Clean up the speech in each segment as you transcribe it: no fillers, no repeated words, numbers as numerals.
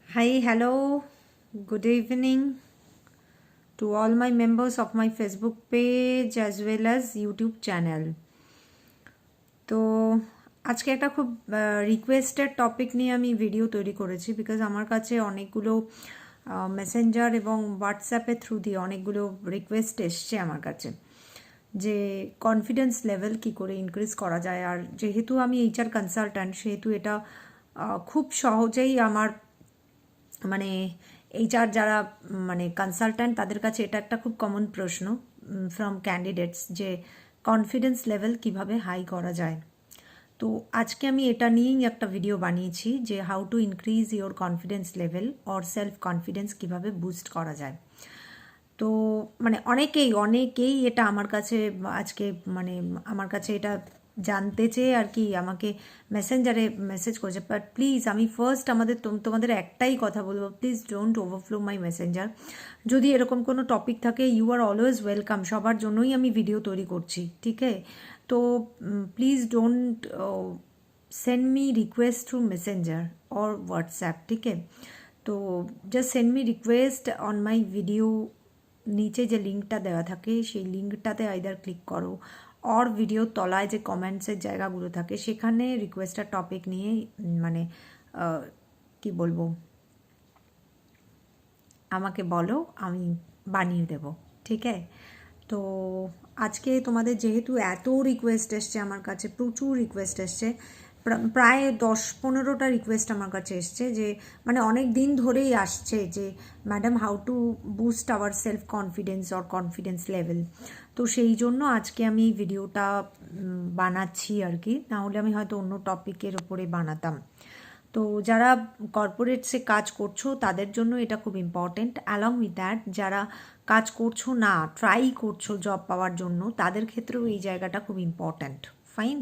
Hi, hello, good evening to all my members of my Facebook page as well as YouTube channel. তো আজকে একটা খুব requested topic নিয়ে আমি video তৈরি করেছি বিকজ আমার কাছে অনেকগুলো মেসেঞ্জার এবং হোয়াটসঅ্যাপের থ্রু দিয়ে অনেকগুলো রিকোয়েস্ট এসছে আমার কাছে যে কনফিডেন্স লেভেল কি করে ইনক্রিজ করা যায়। আর যেহেতু আমি এইচআর কনসালট্যান্ট সেহেতু এটা খুব সহজেই আমার মানে এইচআর যারা মানে কনসালট্যান্ট তাদের কাছে এটা একটা খুব কমন প্রশ্ন ফ্রম ক্যান্ডিডেটস যে কনফিডেন্স লেভেল কিভাবে হাই করা যায়। তো আজকে আমি এটা নিয়েই একটা ভিডিও বানিয়েছি যে how to increase your confidence level or self confidence কিভাবে বুস্ট করা যায়। তো মানে অনেকেই এটা আমার কাছে আজকে মানে আমার কাছে এটা জানতে চেয়ে আর কি আমাকে মেসেঞ্জারে মেসেজ করেছে। বাট প্লিজ আমি ফার্স্ট তোমাদের একটাই কথা বলবো, please don't overflow my Messenger. যদি এরকম কোনো টপিক থাকে ইউ আর অলওয়েজ ওয়েলকাম, সবার জন্যই আমি ভিডিও তৈরি করছি, ঠিক আছে? তো please don't send me request through Messenger और व्हाट्सएप, ठीक है? तो just send me request on my video, নিচে যে লিঙ্কটা দেওয়া থাকে সেই লিঙ্কটাতে আইদার ক্লিক করো অর ভিডিও তলায় যে কমেন্টসের জায়গাগুলো থাকে সেখানে রিকোয়েস্টার টপিক নিয়ে মানে কি বলবো আমাকে বলো, আমি বানিয়ে দেব, ঠিক আছে? তো আজকে তোমাদের যেহেতু এত রিকোয়েস্ট এসছে আমার কাছে, প্রচুর রিকোয়েস্ট এসছে, প্রায় 10-15টা রিকোয়েস্ট আমার কাছে এসছে যে মানে অনেক দিন ধরেই আসছে যে madam how to boost our self confidence or confidence level. তো সেই জন্য আজকে আমি এই ভিডিওটা বানাচ্ছি আর কি, নাহলে আমি হয়তো অন্য টপিকের ওপরে বানাতাম। তো যারা কর্পোরেটসে কাজ করছো তাদের জন্য এটা খুব ইম্পর্টেন্ট। অ্যালং উইথ দ্যাট যারা কাজ করছো না, ট্রাই করছো জব পাওয়ার জন্য, তাদের ক্ষেত্রেও এই জায়গাটা খুব ইম্পর্ট্যান্ট। ফাইন।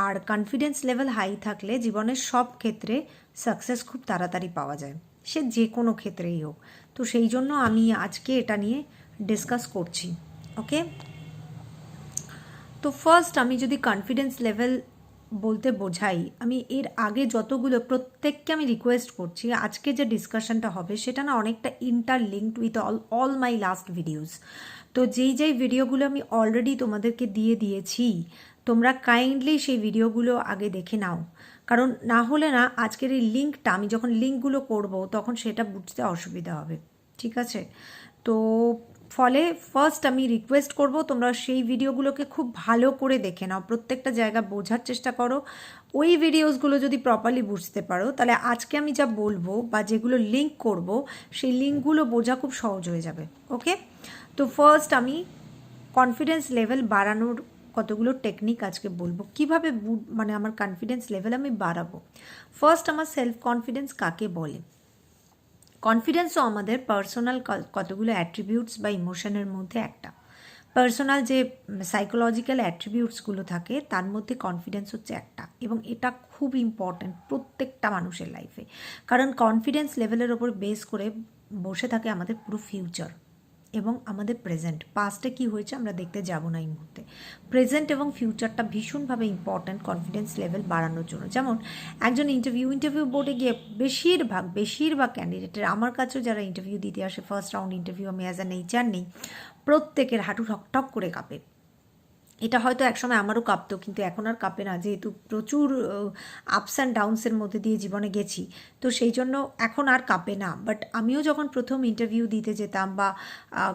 আর কনফিডেন্স লেভেল হাই থাকলে জীবনের সব ক্ষেত্রে সাকসেস খুব তাড়াতাড়ি পাওয়া যায়, সে যে কোনো ক্ষেত্রেই হোক। তো সেই জন্য আমি আজকে এটা নিয়ে ডিসকাস করছি, ওকে? তো ফার্স্ট আমি যদি কনফিডেন্স লেভেল বলতে বোঝাই, আমি এর আগে যতগুলো প্রত্যেককে আমি রিকোয়েস্ট করছি আজকে যে ডিসকাশনটা হবে সেটা না অনেকটা interlinked with all my last videos. তো যেই ভিডিওগুলো আমি অলরেডি তোমাদেরকে দিয়ে দিয়েছি তোমরা কাইন্ডলি সেই ভিডিওগুলো আগে দেখে নাও, কারণ না হলে না আজকের এই লিঙ্কটা আমি যখন লিঙ্কগুলো করব তখন সেটা বুঝতে অসুবিধা হবে, ঠিক আছে? তো ফলে ফার্স্ট আমি রিকোয়েস্ট করব তোমরা সেই ভিডিওগুলোকে খুব ভালো করে দেখে নাও, প্রত্যেকটা জায়গা বোঝার চেষ্টা করো। ওই ভিডিওসগুলো যদি প্রপারলি বুঝতে পারো তাহলে আজকে আমি যা বলবো বা যেগুলো লিঙ্ক করব সেই লিঙ্কগুলো বোঝা খুব সহজ হয়ে যাবে, ওকে? তো ফার্স্ট আমি কনফিডেন্স লেভেল বাড়ানোর কতগুলো টেকনিক আজকে বলবো, কিভাবে মানে আমার কনফিডেন্স লেভেল আমি বাড়াবো। ফার্স্ট আমার সেলফ কনফিডেন্স কাকে বলে? কনফিডেন্সও আমাদের পার্সোনাল কতগুলো অ্যাট্রিবিউটস বা ইমোশনের মধ্যে একটা। পার্সোনাল যে সাইকোলজিক্যাল অ্যাট্রিবিউটসগুলো থাকে তার মধ্যে কনফিডেন্স হচ্ছে একটা, এবং এটা খুব ইম্পর্ট্যান্ট প্রত্যেকটা মানুষের লাইফে, কারণ কনফিডেন্স লেভেলের ওপর বেস করে বসে থাকে আমাদের পুরো ফিউচার এবং আমাদের প্রেজেন্ট। পাস্টে কী হয়েছে আমরা দেখতে যাব না এই মুহূর্তে, প্রেজেন্ট এবং ফিউচারটা ভীষণভাবে ইম্পর্ট্যান্ট কনফিডেন্স লেভেল বাড়ানোর জন্য। যেমন একজন ইন্টারভিউ বোর্ডে গিয়ে বেশিরভাগ ক্যান্ডিডেটের, আমার কাছেও যারা ইন্টারভিউ দিতে আসে ফার্স্ট রাউন্ড ইন্টারভিউ, আমি অ্যাজ অ্যান এইচআর নেই, প্রত্যেকের হাঁটু ঠকঠক করে কাঁপে। এটা হয়তো একসময় আমারও কাঁপতো, কিন্তু এখন আর কাঁপে না, যেহেতু প্রচুর আপস অ্যান্ড ডাউনসের মধ্যে দিয়ে জীবনে গেছি, তো সেই জন্য এখন আর কাঁপে না। বাট আমিও যখন প্রথম ইন্টারভিউ দিতে যেতাম বা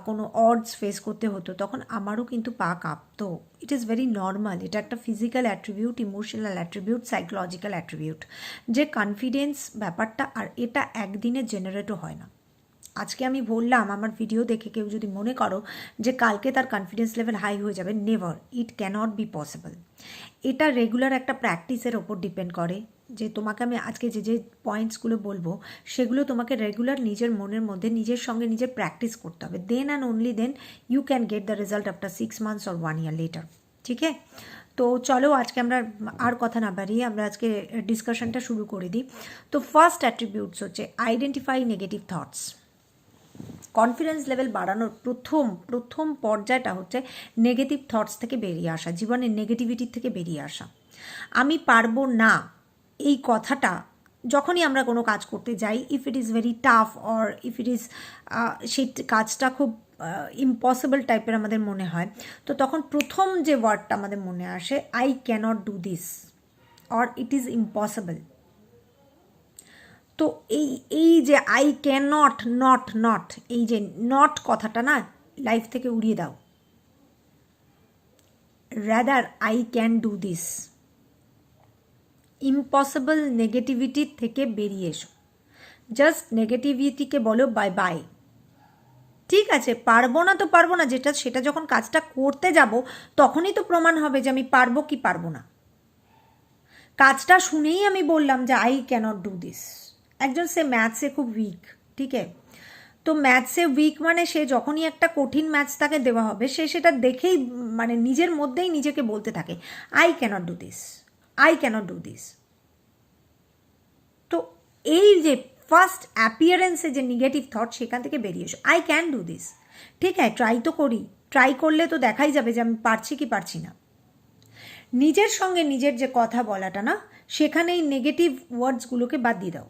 কোনো অডস ফেস করতে হতো তখন আমারও কিন্তু পা কাঁপতো। ইট ইজ ভেরি নর্মাল, এটা একটা physical attribute, emotional attribute, psychological attribute, যে কনফিডেন্স ব্যাপারটা, আর এটা একদিনে জেনারেটও হয় না। আজকে আমি বললাম আমার ভিডিও দেখে কেউ যদি মনে করো যে কালকে তার কনফিডেন্স লেভেল হাই হয়ে যাবে, never, it can't be possible. এটা রেগুলার একটা প্র্যাকটিসের ওপর ডিপেন্ড করে, যে তোমাকে আমি আজকে যে পয়েন্টসগুলো বলবো সেগুলো তোমাকে রেগুলার নিজের মনের মধ্যে নিজের সঙ্গে নিজের প্র্যাকটিস করতে হবে, then and only then you can get the result after 6 months or 1 year later, ঠিক আছে? তো চলো আজকে আমরা আর কথা না বাড়িয়ে আমরা আজকে ডিসকাশনটা শুরু করে দিই। তো ফার্স্ট অ্যাট্রিবিউটস হচ্ছে identify negative thoughts. Confidence level বাড়ানোর প্রথম পর্যায়টা হচ্ছে নেগেটিভ থটস থেকে বেরিয়ে আসা, জীবনের নেগেটিভিটির থেকে বেরিয়ে আসা। আমি পারবো না এই কথাটা যখনই আমরা কোনো কাজ করতে যাই, if it is very tough or if it is সেই কাজটা খুব ইম্পসিবল টাইপের আমাদের মনে হয়, তো তখন প্রথম যে ওয়ার্ডটা আমাদের মনে আসে, I can't do this or it is impossible. তো এই যে আই ক্যানট, নট এই যে নট কথাটা না লাইফ থেকে উড়িয়ে দাও। Rather I can do this. Impossible negativity থেকে বেরিয়ে এসো। জাস্ট নেগেটিভিটিকে বলো বাই বাই। ঠিক আছে, পারবো না তো পারবো না, সেটা যখন কাজটা করতে যাব তখনই তো প্রমাণ হবে যে আমি পারবো কি পারবো না। কাজটা শুনেই আমি বললাম যে আই ক্যানট ডু দিস। একজন সে ম্যাথসে খুব উইক, ঠিক আছে, তো ম্যাথসে উইক মানে সে যখনই একটা কঠিন ম্যাথস তাকে দেওয়া হবে সে সেটা দেখেই মানে নিজের মধ্যেই নিজেকে বলতে থাকে I can't do this, I can't do this. তো এই যে ফার্স্ট অ্যাপিয়ারেন্সে যে নেগেটিভ থট, সেখান থেকে বেরিয়ে এসো। I can do this. ঠিক আছে, ট্রাই তো করি, ট্রাই করলে তো দেখাই যাবে যে আমি পারছি কি পারছি না। নিজের সঙ্গে নিজের যে কথা বলাটা না, সেখানে এই নেগেটিভ ওয়ার্ডসগুলোকে বাদ দিয়ে দাও।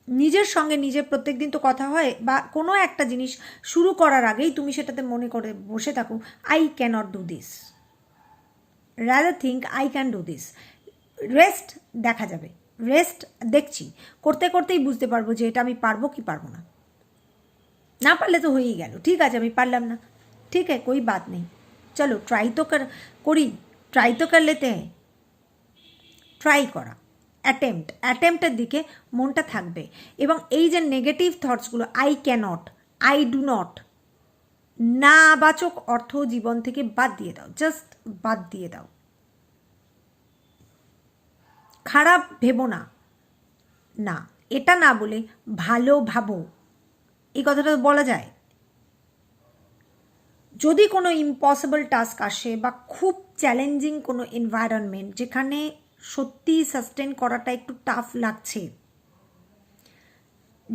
নিজের সঙ্গে নিজের প্রত্যেক দিন তো কথা হয়, বা কোনো একটা জিনিস শুরু করার আগেই তুমি সেটাতে মনে করে বসে থাকো I can't do this, rather think I can do this. Rest দেখা যাবে, রেস্ট দেখছি, করতে করতেই বুঝতে পারবো যে এটা আমি পারবো কি পারবো না। না পারলে তো হয়েই গেল, ঠিক আছে আমি পারলাম না, ঠিক আছে কোই বাত নেই, চলো ট্রাই তো করি, ট্রাই তো কর লেতে হ্যাঁ। ট্রাই করা, অ্যাটেম্পটের দিকে মনটা থাকবে। এবং এই যে নেগেটিভ থটসগুলো, I cannot, I do not, নাবাচক অর্থ জীবন থেকে বাদ দিয়ে দাও, জাস্ট বাদ দিয়ে দাও। খারাপ ভেবো না, না এটা না বলে ভালো ভাবো, এই কথাটা বলা যায়। যদি কোনো ইম্পসিবল টাস্ক আসে বা খুব চ্যালেঞ্জিং কোনো এনভায়রনমেন্ট যেখানে সত্যি সাস্টেন করাটা একটু টাফ লাগছে,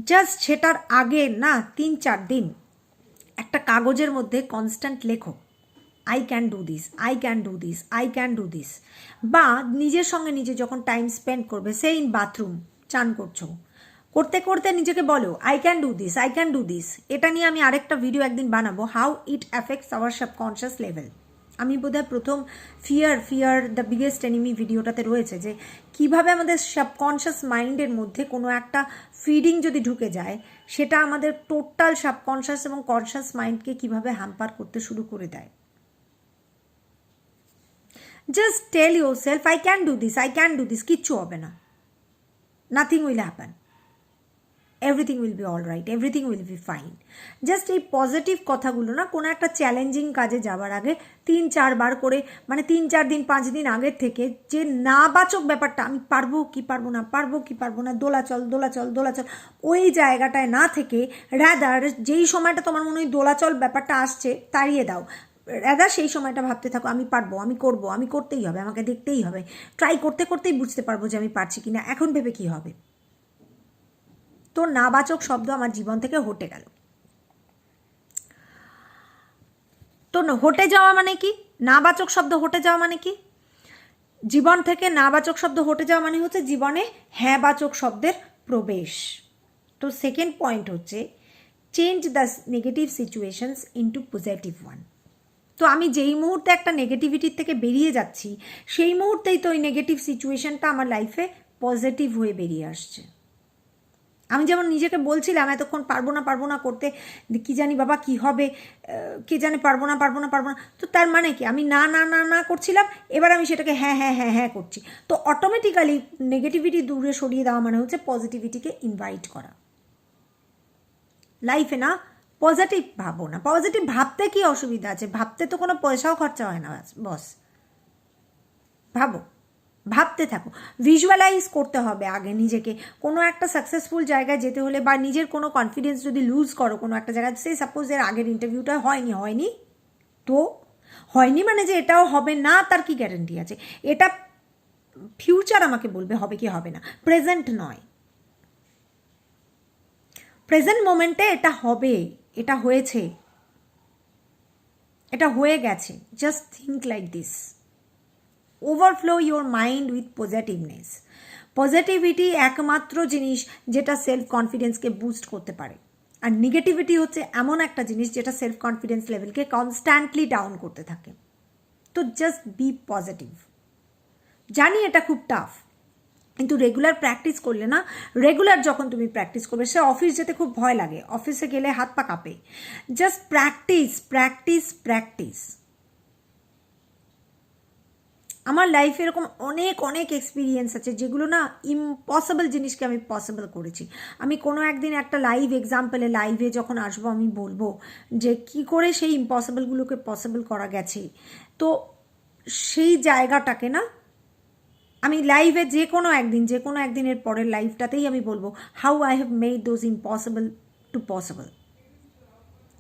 জাস্ট সেটার আগে না 3-4 দিন একটা কাগজের মধ্যে কনস্ট্যান্ট লেখো I can do this, I can do this, I can do this. বা নিজের সঙ্গে নিজে যখন টাইম স্পেন্ড করবে, সেই ইন বাথরুম চান করছো, করতে করতে নিজেকে বলো I can do this, I can do this. এটা নিয়ে আমি আরেকটা ভিডিও একদিন বানাবো, how it affects our subconscious level. আমি বোধহয় প্রথম ফিয়ার দ্য বিগেস্ট এনিমি ভিডিওটাতে রয়েছে যে কিভাবে আমাদের সাবকনশিয়াস মাইন্ডের মধ্যে কোনো একটা ফিডিং যদি ঢুকে যায়, সেটা আমাদের টোটাল সাবকনশিয়াস এবং কনশিয়াস মাইন্ডকে কিভাবে হ্যাম্পার করতে শুরু করে দেয়। Just tell yourself I can do this, I can do this, কিচ্ছু হবে না, nothing will happen, everything will be all right, everything will be fine. Just এই পজিটিভ কথাগুলো না কোনো একটা চ্যালেঞ্জিং কাজে যাওয়ার আগে 3-4 বার করে, মানে 3-4 দিন 5 দিন আগের থেকে যে নাবাচক ব্যাপারটা, আমি পারবো কি পারবো না, পারবো কি পারবো না, দোলাচল দোলাচল দোলাচল, ওই জায়গাটায় না থেকে রাদার যেই সময়টা তোমার মনে হয় দোলাচল ব্যাপারটা আসছে তাড়িয়ে দাও। রাদার সেই সময়টা ভাবতে থাকো আমি পারবো, আমি করবো, আমি করতেই হবে, আমাকে দেখতেই হবে, ট্রাই করতে করতেই বুঝতে পারবো যে আমি পারছি কিনা, এখন ভেবে কি হবে। তো নাবাচক শব্দ আমার জীবন থেকে হটে গেল। তো হটে যাওয়া মানে কি, নাবাচক শব্দ হটে যাওয়া মানে কি, জীবন থেকে নাবাচক শব্দ হটে যাওয়া মানে হচ্ছে জীবনে হ্যাঁবাচক শব্দের প্রবেশ। তো সেকেন্ড পয়েন্ট হচ্ছে change the negative situations into positive one. তো আমি যেই মুহূর্তে একটা নেগেটিভিটির থেকে বেরিয়ে যাচ্ছি, সেই মুহূর্তেই তো ওই নেগেটিভ সিচুয়েশনটা আমার লাইফে পজিটিভ হয়ে বেরিয়ে আসছে। আমি যেমন নিজেকে বলছিলাম এতক্ষণ পারবো না করতে, কি জানি বাবা কি হবে, কে জানে পারবো না, তো তার মানে কি আমি না না না না করছিলাম, এবার আমি সেটাকে হ্যাঁ হ্যাঁ হ্যাঁ হ্যাঁ করছি। তো অটোমেটিক্যালি নেগেটিভিটি দূরে সরিয়ে দেওয়া মানে হচ্ছে পজিটিভিটিকে ইনভাইট করা লাইফে। না পজিটিভ ভাবো না, পজিটিভ ভাবতে কি অসুবিধা আছে, ভাবতে তো কোনো পয়সাও খরচা হয় না বস, ভাবো, ভাবতে থাকো, ভিজুয়ালাইজ করতে হবে আগে নিজেকে। কোনো একটা সাকসেসফুল জায়গায় যেতে হলে বা নিজের কোনো কনফিডেন্স যদি লুজ করো কোনো একটা জায়গায়, সেই সাপোজ এর আগের ইন্টারভিউটা হয়নি তো হয়নি মানে যে এটাও হবে না তার কি গ্যারান্টি আছে, এটা ফিউচার আমাকে বলবে হবে কি হবে না, প্রেজেন্ট নয়। প্রেজেন্ট মোমেন্টে এটা হবে, এটা হয়েছে, এটা হয়ে গেছে, just think like this. Overflow your mind with positiveness. Positivity একমাত্র জিনিস যেটা সেলফ কনফিডেন্সকে বুস্ট করতে পারে, আর নেগেটিভিটি হচ্ছে এমন একটা জিনিস যেটা সেলফ কনফিডেন্স লেভেলকে কনস্ট্যান্টলি ডাউন করতে থাকে। তো জাস্ট বি পজিটিভ। জানি এটা খুব টাফ, কিন্তু রেগুলার প্র্যাকটিস করলে না, রেগুলার যখন তুমি প্র্যাকটিস করবে, সে অফিস যেতে খুব ভয় লাগে, অফিসে গেলে হাত পা কাঁপে, জাস্ট প্র্যাকটিস প্র্যাকটিস প্র্যাকটিস। আমার লাইফে এরকম অনেক অনেক এক্সপিরিয়েন্স আছে যেগুলো না ইম্পসিবল জিনিসকে আমি পসিবল করেছি। আমি কোনো একদিন একটা লাইভ এক্সাম্পলে লাইভে যখন আসবো আমি বলবো যে কি করে সেই ইম্পসিবলগুলোকে পসিবল করা গেছে। তো সেই জায়গাটাকে না আমি লাইভে যে কোনো একদিনের পরের লাইভটাতেই আমি বলবো how I have made those impossible to possible.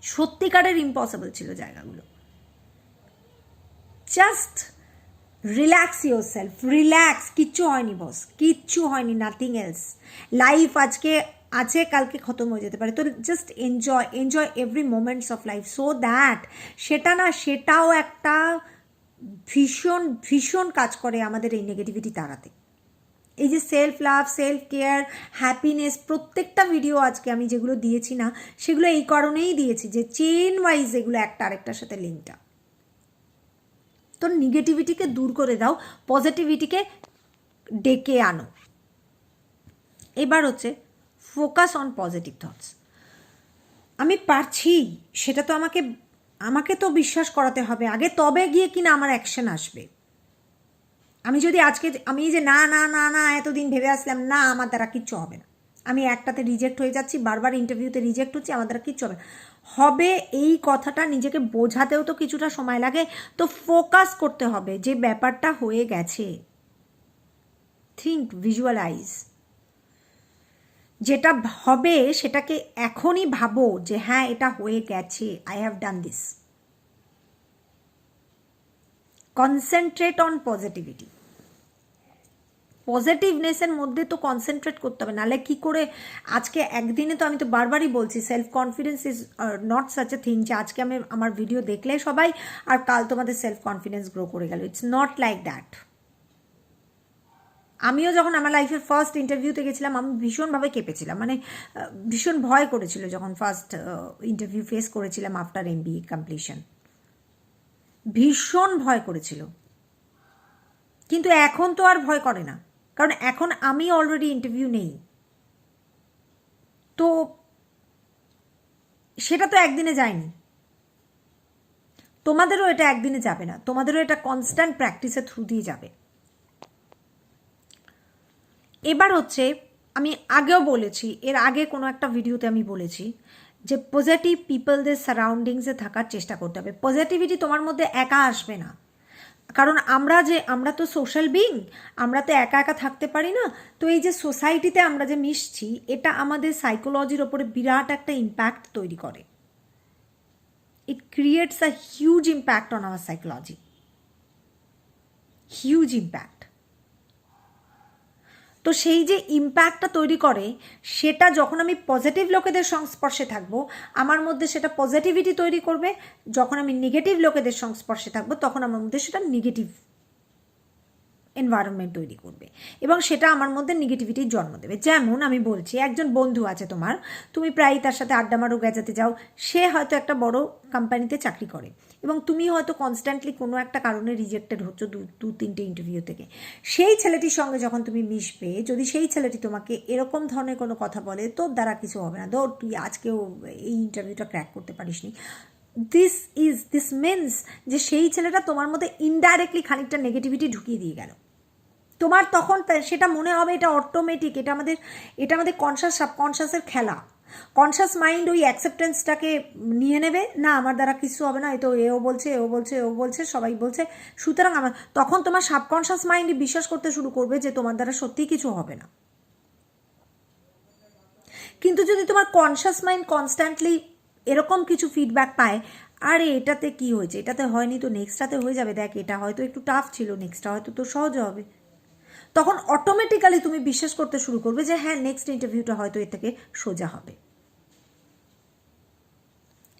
সত্যিকারের ইম্পসিবল ছিল জায়গাগুলো। Just relax your self, relax. কিচ্ছু হয়নি বস, কিচ্ছু হয়নি, নাথিং এলস। লাইফ আজকে আছে, কালকে খতম হয়ে যেতে পারে। তো just enjoy every moments of life, so that সেটাও একটা ভীষণ ভীষণ কাজ করে আমাদের এই নেগেটিভিটি তাড়াতে। এই যে self love, self care, happiness, প্রত্যেকটা ভিডিও আজকে আমি যেগুলো দিয়েছি না, সেগুলো এই কারণেই দিয়েছি যে চেন ওয়াইজ এগুলো একটা আরেকটার সাথে লিঙ্কটা। তো নেগেটিভিটিকে দূর করে দাও, পজিটিভিটিকে ডেকে আনো। এবার হচ্ছে ফোকাস অন পজিটিভ থটস। আমি পারছি, সেটা তো আমাকে তো বিশ্বাস করাতে হবে আগে, তবে গিয়ে কিনা আমার অ্যাকশন আসবে। আমি যদি আজকে আমি যে না না না না এতদিন ভেবে আসলাম না আমার দ্বারা কিচ্ছু হবে না, আমি একটাতে রিজেক্ট হয়ে যাচ্ছি, বারবার ইন্টারভিউতে রিজেক্ট হচ্ছি, আমার দ্বারা কিচ্ছু হবে না, হবে এই কথাটা নিজেকে বোঝাতেও তো কিছুটা সময় লাগে। তো ফোকাস করতে হবে যে ব্যাপারটা হয়ে গেছে। থিঙ্ক, ভিজুয়ালাইজ, যেটা হবে সেটাকে এখনই ভাবো যে হ্যাঁ এটা হয়ে গেছে, I have done this. Concentrate on positivity. পজিটিভনেসের মধ্যে তো কনসেন্ট্রেট করতে হবে, নাহলে কি করে আজকে একদিনে তো আমি তো বারবারই বলছি self confidence is not such a thing যে আজকে আমার ভিডিও দেখলে সবাই আর কাল তোমাদের সেলফ কনফিডেন্স গ্রো করে গেল। It's not like that. আমিও যখন আমার লাইফের ফার্স্ট ইন্টারভিউতে গেছিলাম আমি ভীষণভাবে কেঁপেছিলাম, মানে ভীষণ ভয় করেছিল যখন ফার্স্ট ইন্টারভিউ ফেস করেছিলাম আফটার MBA কমপ্লিশন, ভীষণ ভয় করেছিল। কিন্তু এখন তো আর ভয় করে না, কারণ এখন আমি অলরেডি ইন্টারভিউ নেই। তো সেটা তো একদিনে যায়নি, তোমাদেরও এটা একদিনে যাবে না, তোমাদেরও এটা কনস্ট্যান্ট প্র্যাকটিসের থ্রু দিয়ে যাবে। এবার হচ্ছে আমি আগেও বলেছি, এর আগে কোনো একটা ভিডিওতে আমি বলেছি যে পজিটিভ পিপলদের সারাউন্ডিংসে থাকার চেষ্টা করতে হবে। পজিটিভিটি তোমার মধ্যে একা আসবে না, কারণ আমরা তো সোশ্যাল বিং, আমরা তো একা একা থাকতে পারি না। তো এই যে সোসাইটিতে আমরা যে মিশছি, এটা আমাদের সাইকোলজির ওপরে বিরাট একটা ইম্প্যাক্ট তৈরি করে। It creates a huge impact on our psychology, huge impact. তো সেই যে ইম্প্যাক্টটা তৈরি করে, সেটা যখন আমি পজিটিভ লোকেদের সংস্পর্শে থাকবো আমার মধ্যে সেটা পজিটিভিটি তৈরি করবে, যখন আমি নেগেটিভ লোকেদের সংস্পর্শে থাকবো তখন আমার মধ্যে সেটা নেগেটিভ এনভায়রনমেন্ট তৈরি করবে এবং সেটা আমার মধ্যে নেগেটিভিটির জন্ম দেবে। যেমন আমি বলছি, একজন বন্ধু আছে তোমার, তুমি প্রায়ই তার সাথে আড্ডা মারো, গেজাতে যাও, সে হয়তো একটা বড় কোম্পানিতে চাকরি করে এবং তুমি হয়তো কনস্ট্যান্টলি কোনো একটা কারণে রিজেক্টেড হচ্ছ দু তিনটে ইন্টারভিউ থেকে। সেই ছেলেটির সঙ্গে যখন তুমি মিশবে, যদি সেই ছেলেটি তোমাকে এরকম ধরনের কোনো কথা বলে, তোর দ্বারা কিছু হবে না, ধর তুই আজকেও এই ইন্টারভিউটা ক্র্যাক করতে পারিসনি, দিস মিনস যে সেই ছেলেটা তোমার মধ্যে ইনডাইরেক্টলি খানিকটা নেগেটিভিটি ঢুকিয়ে দিয়ে গেল। তোমার তখন সেটা মনে হবে এটা অটোমেটিক, এটা আমাদের কনসাস সাবকনসাসের খেলা। কনসাস মাইন্ড ওই অ্যাকসেপ্টেন্সটাকে নিয়ে নেবে, না আমার দ্বারা কিছু হবে না, এ তো এও বলছে সবাই বলছে, সুতরাং তখন তোমার সাবকনসাস মাইন্ড বিশ্বাস করতে শুরু করবে যে তোমার দ্বারা সত্যিই কিছু হবে না। কিন্তু যদি তোমার কনসাস মাইন্ড কনস্ট্যান্টলি এরকম কিছু ফিডব্যাক পায়, আরে এটাতে কি হয়েছে, এটাতে হয়নি তো নেক্সটটাতে হয়ে যাবে, দেখ এটা হয়তো একটু টাফ ছিল, নেক্সটটা হয়তো তো সহজ হবে, তখন অটোমেটিক্যালি তুমি বিশ্বাস করতে শুরু করবে যে হ্যাঁ নেক্সট ইন্টারভিউটা হয়তো এর থেকে সোজা হবে।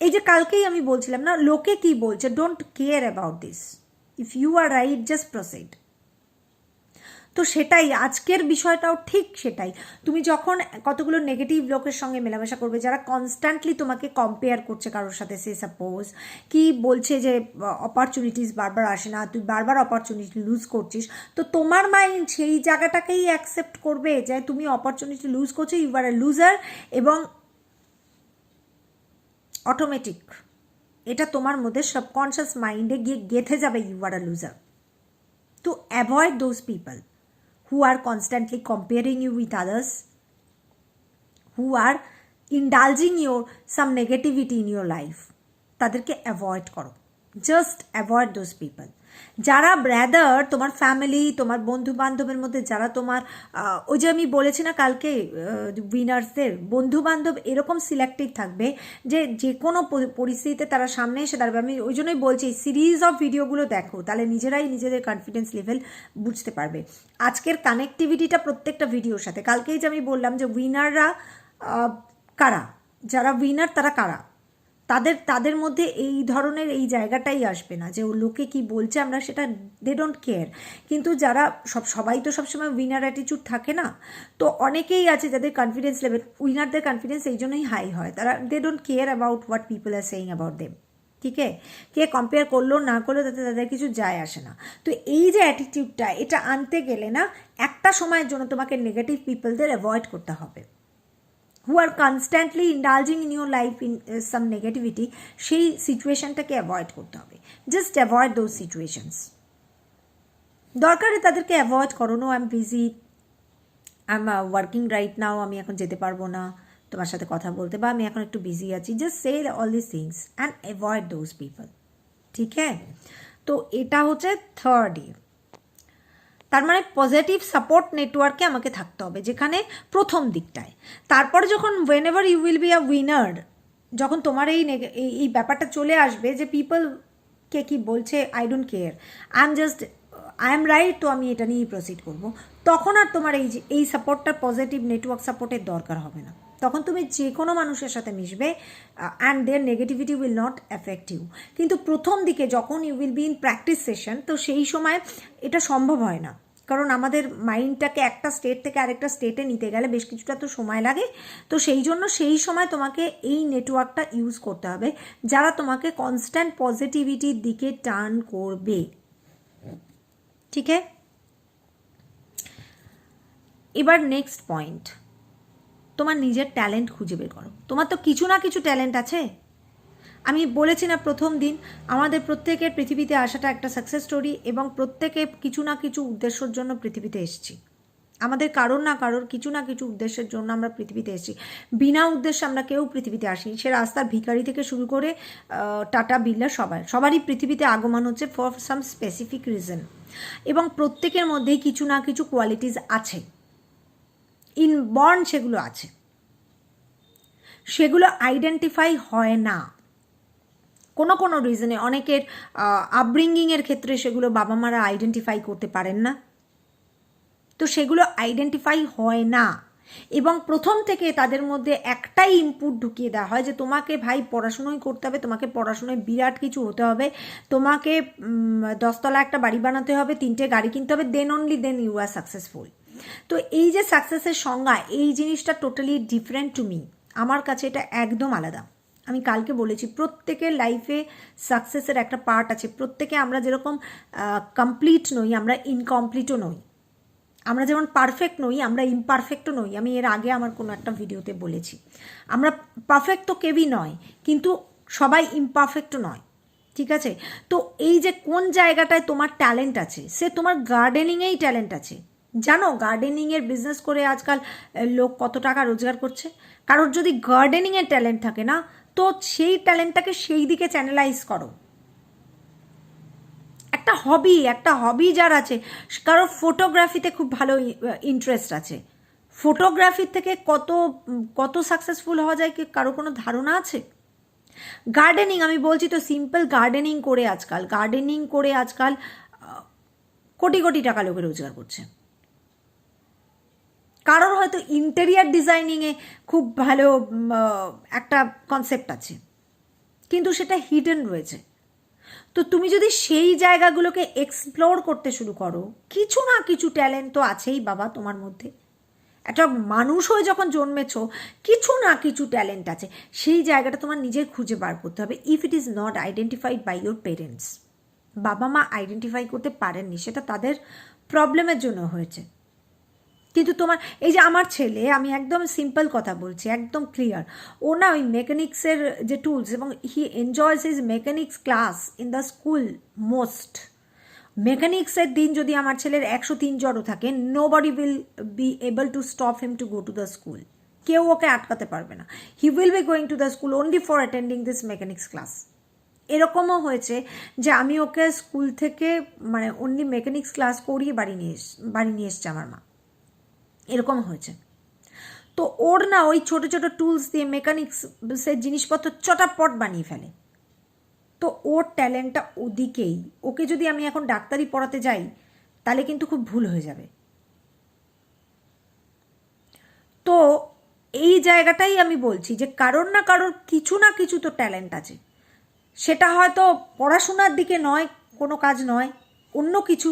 এই যে কালকেই আমি বলছিলাম না, লোকে কি বলছে, don't care about this, if you are right just proceed. তো সেটাই আজকের বিষয়টাও ঠিক সেটাই। তুমি যখন কতগুলো নেগেটিভ লোকের সঙ্গে মেলামেশা করবে যারা কনস্ট্যান্টলি তোমাকে কম্পেয়ার করছে কারোর সাথে, সে সাপোজ কি বলছে যে অপরচুনিটিস বারবার আসে না, তুই বারবার অপরচুনিটি লুজ করছিস, তো তোমার মাইন্ড সেই জায়গাটাকেই অ্যাকসেপ্ট করবে যে তুমি অপরচুনিটি লুজ করছো, ইউ আর এ লুজার, এবং অটোমেটিক এটা তোমার মধ্যে সাবকনশিয়াস মাইন্ডে গিয়ে গেঁথে যাবে, you are a loser. To avoid those people who are constantly comparing you with others, who are indulging your some negativity in your life, তাদেরকে অ্যাভয়েড করো, জাস্ট অ্যাভয়েড দোজ পিপল। যারা ব্রাদার তোমার family, তোমার বন্ধু বান্ধবের মধ্যে যারা তোমার ওই যে আমি বলেছি না কালকে উইনার্সদের বন্ধু বান্ধব এরকম সিলেক্টিভ থাকবে যে যে কোনো পরিস্থিতিতে তারা সামনে এসে দাঁড়াবে। আমি ওই জন্যই বলছি সিরিজ অফ ভিডিওগুলো দেখো, তাহলে নিজেরাই নিজেদের কনফিডেন্স লেভেল বুঝতে পারবে। আজকের কানেক্টিভিটিটা প্রত্যেকটা ভিডিওর সাথে, কালকেই যে আমি বললাম যে উইনাররা কারা, যারা উইনার তারা কারা, তাদের মধ্যে এই ধরনের এই জায়গাটাই আসবে না যে ও লোকে কি বলছে আমরা সেটা, দে ডোন্ট কেয়ার। কিন্তু যারা সবাই তো সবসময় উইনার অ্যাটিটিউড থাকে না, তো অনেকেই আছে যাদের কনফিডেন্স লেভেল, উইনারদের কনফিডেন্স এই জন্যই হাই হয়, তারা they don't care about what people are saying about them. ঠিক আছে, কে কম্পেয়ার করলো না করলো তাতে তাদের কিছু যায় আসে না। তো এই যে অ্যাটিটিউডটা, এটা আনতে গেলে না একটা সময়ের জন্য তোমাকে নেগেটিভ পিপলদের অ্যাভয়েড করতে হবে, who are constantly indulging in your life in some negativity, সেই সিচুয়েশনটাকে অ্যাভয়েড করতে হবে। জাস্ট অ্যাভয়েড দোজ সিচুয়েশনস, দরকারে তাদেরকে অ্যাভয়েড করো। No I am busy, I am working right now, আমি এখন যেতে পারবো না তোমার সাথে কথা বলতে, বা আমি এখন একটু বিজি আছি, just say all this things and avoid those people. ঠিক হ্যাঁ, তো এটা হচ্ছে থার্ড ইয়ে। তার মানে পজিটিভ সাপোর্ট নেটওয়ার্কে আমাকে থাকতে হবে, যেখানে প্রথম দিকটায়। তারপরে যখন whenever you will be a winner, যখন তোমার এই ব্যাপারটা চলে আসবে যে পিপলকে কি বলছে I don't care, I am right, তো আমি এটা নিয়েই প্রসিড করবো, তখন আর তোমার এই সাপোর্টটা পজিটিভ নেটওয়ার্ক সাপোর্টের দরকার হবে না। তখন তুমি যে কোনো মানুষের সাথে মিশবে and their negativity will not affect you. কিন্তু প্রথম দিকে যখন you will be in practice session, তো সেই সময় এটা সম্ভব হয় না, কারণ আমাদের মাইন্ডটাকে একটা স্টেট থেকে আরেকটা স্টেটে নিতে গেলে বেশ কিছুটা তো সময় লাগে। তো সেই জন্য সেই সময় তোমাকে এই নেটওয়ার্কটা ইউজ করতে হবে যারা তোমাকে কনস্ট্যান্ট পজিটিভিটির দিকে টার্ন করবে। ঠিক আছে, এবার নেক্সট পয়েন্ট, তোমার নিজের ট্যালেন্ট খুঁজে বের করো। তোমার তো কিছু না কিছু ট্যালেন্ট আছে। আমি বলেছি না প্রথম দিন, আমাদের প্রত্যেকের পৃথিবীতে আসাটা একটা সাকসেস স্টোরি, এবং প্রত্যেকে কিছু না কিছু উদ্দেশ্যের জন্য পৃথিবীতে এসেছি। আমাদের কারোর না কারোর কিছু না কিছু উদ্দেশ্যের জন্য আমরা পৃথিবীতে এসেছি, বিনা উদ্দেশ্যে আমরা কেউ পৃথিবীতে আসিনি। সে রাস্তার ভিখারি থেকে শুরু করে টাটা বিড়লা সবারই পৃথিবীতে আগমন হচ্ছে ফর সাম স্পেসিফিক রিজন, এবং প্রত্যেকের মধ্যেই কিছু না কিছু কোয়ালিটিস আছে, ইনবর্ন সেগুলো আছে, সেগুলো আইডেন্টিফাই হয় না কোনো কোনো রিজনে। অনেকের আপব্রিঙ্গিংয়ের ক্ষেত্রে সেগুলো বাবা মারা আইডেন্টিফাই করতে পারেন না, তো সেগুলো আইডেন্টিফাই হয় না, এবং প্রথম থেকে তাদের মধ্যে একটাই ইনপুট ঢুকিয়ে দেওয়া হয় যে তোমাকে ভাই পড়াশুনোই করতে হবে, তোমাকে পড়াশোনায় বিরাট কিছু হতে হবে, তোমাকে 10 তলা একটা বাড়ি বানাতে হবে, 3টে গাড়ি কিনতে হবে, then only then you are successful. তো এই যে সাকসেসের সংজ্ঞা, এই জিনিসটা টোটালি ডিফারেন্ট টু মি, আমার কাছে এটা একদম আলাদা। আমি কালকে বলেছি প্রত্যেকের লাইফে সাকসেসের একটা পার্ট আছে। প্রত্যেকে আমরা যেরকম কমপ্লিট নই, আমরা ইনকমপ্লিটও নই, আমরা যেমন পারফেক্ট নই আমরা ইমপারফেক্টও নই। আমি এর আগে আমার কোনো একটা ভিডিওতে বলেছি আমরা পারফেক্ট তো কেউই নয়, কিন্তু সবাই ইমপারফেক্টও নয়। ঠিক আছে, তো এই যে কোন জায়গাটায় তোমার ট্যালেন্ট আছে, সে তোমার গার্ডেনিংয়েই ট্যালেন্ট আছে। জানো গার্ডেনিংয়ের বিজনেস করে আজকাল লোক কত টাকা রোজগার করছে। কারোর যদি গার্ডেনিংয়ের ট্যালেন্ট থাকে না, তো সেই ট্যালেন্টটাকে সেই দিকে চ্যানেলাইজ করো। একটা হবি যার আছে, কারোর ফটোগ্রাফিতে খুব ভালো ইন্টারেস্ট আছে, ফটোগ্রাফির থেকে কত সাকসেসফুল হওয়া যায় কি কারো কোনো ধারণা আছে? গার্ডেনিং আমি বলছি তো, সিম্পল গার্ডেনিং করে আজকাল কোটি কোটি টাকা লোকে রোজগার করছে। কারোর হয়তো ইন্টেরিয়ার ডিজাইনিংয়ে খুব ভালো একটা কনসেপ্ট আছে, কিন্তু সেটা হিডেন রয়েছে। তো তুমি যদি সেই জায়গাগুলোকে এক্সপ্লোর করতে শুরু করো, কিছু না কিছু ট্যালেন্ট তো আছেই বাবা তোমার মধ্যে। একটা মানুষ হয়ে যখন জন্মেছো, কিছু না কিছু ট্যালেন্ট আছে, সেই জায়গাটা তোমার নিজের খুঁজে বার করতে হবে। If it is not identified by your parents, বাবা মা আইডেন্টিফাই করতে পারেননি, সেটা তাদের প্রবলেমের জন্য হয়েছে। কিন্তু তোমার এই যে আমার ছেলে, আমি একদম সিম্পল কথা বলছি, একদম ক্লিয়ার, ও না ওই মেকানিক্সের যে টুলস, এবং হি enjoys his mechanics class in the school most. মেকানিক্সের দিন যদি আমার ছেলের 103 জ্বরও থাকে, nobody will be able to stop him to go to the school. কেউ ওকে আটকাতে পারবে না। He will be going to the school only for attending this mechanics class. এরকমও হয়েছে যে আমি ওকে স্কুল থেকে মানে অনলি মেকানিক্স ক্লাস করিয়ে বাড়ি নিয়ে এসছে আমার মা, এরকম হয়েছে। তো ওর না ওই ছোটো ছোটো টুলস দিয়ে মেকানিক্সের জিনিসপত্র চটাপট বানিয়ে ফেলে। তো ওর ট্যালেন্টটা ওদিকেই। ওকে যদি আমি এখন ডাক্তারি পড়াতে যাই তাহলে কিন্তু খুব ভুল হয়ে যাবে। তো এই জায়গাটাই আমি বলছি যে কারোর না কারোর কিছু না কিছু তো ট্যালেন্ট আছে। সেটা হয়তো পড়াশোনার দিকে নয়, কোনো কাজ নয়, অন্য কিছু,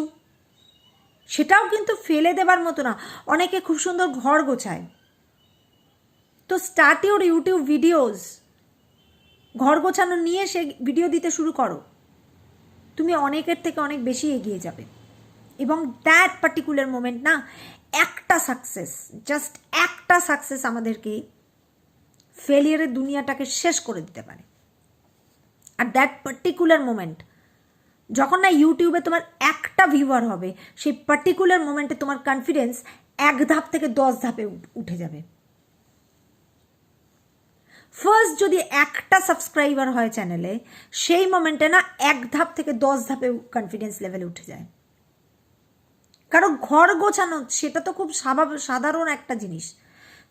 সেটাও কিন্তু ফেলে দেবার মতো না। অনেকে খুব সুন্দর ঘর গোছায়, তো স্টার্ট ইউর ইউটিউব ভিডিওস, ঘর গোছানো নিয়ে সে ভিডিও দিতে শুরু করো, তুমি অনেকের থেকে অনেক বেশি এগিয়ে যাবে। এবং দ্যাট পার্টিকুলার মোমেন্ট না, একটা সাকসেস, জাস্ট একটা সাকসেস আমাদেরকে ফেলিয়ারের দুনিয়াটাকে শেষ করে দিতে পারে। আর দ্যাট পার্টিকুলার মোমেন্ট যখন না ইউটিউবে তোমার একটা ভিউয়ার হবে, সেই পার্টিকুলার মোমেন্টে তোমার কনফিডেন্স 1 ধাপ থেকে 10 ধাপে উঠে যাবে। ফার্স্ট যদি একটা সাবস্ক্রাইবার হয় চ্যানেলে, সেই মোমেন্টে না 1 ধাপ থেকে 10 ধাপে কনফিডেন্স লেভেল উঠে যায়। কারণ ঘর গোছানো সেটা তো খুব সাধারণ একটা জিনিস।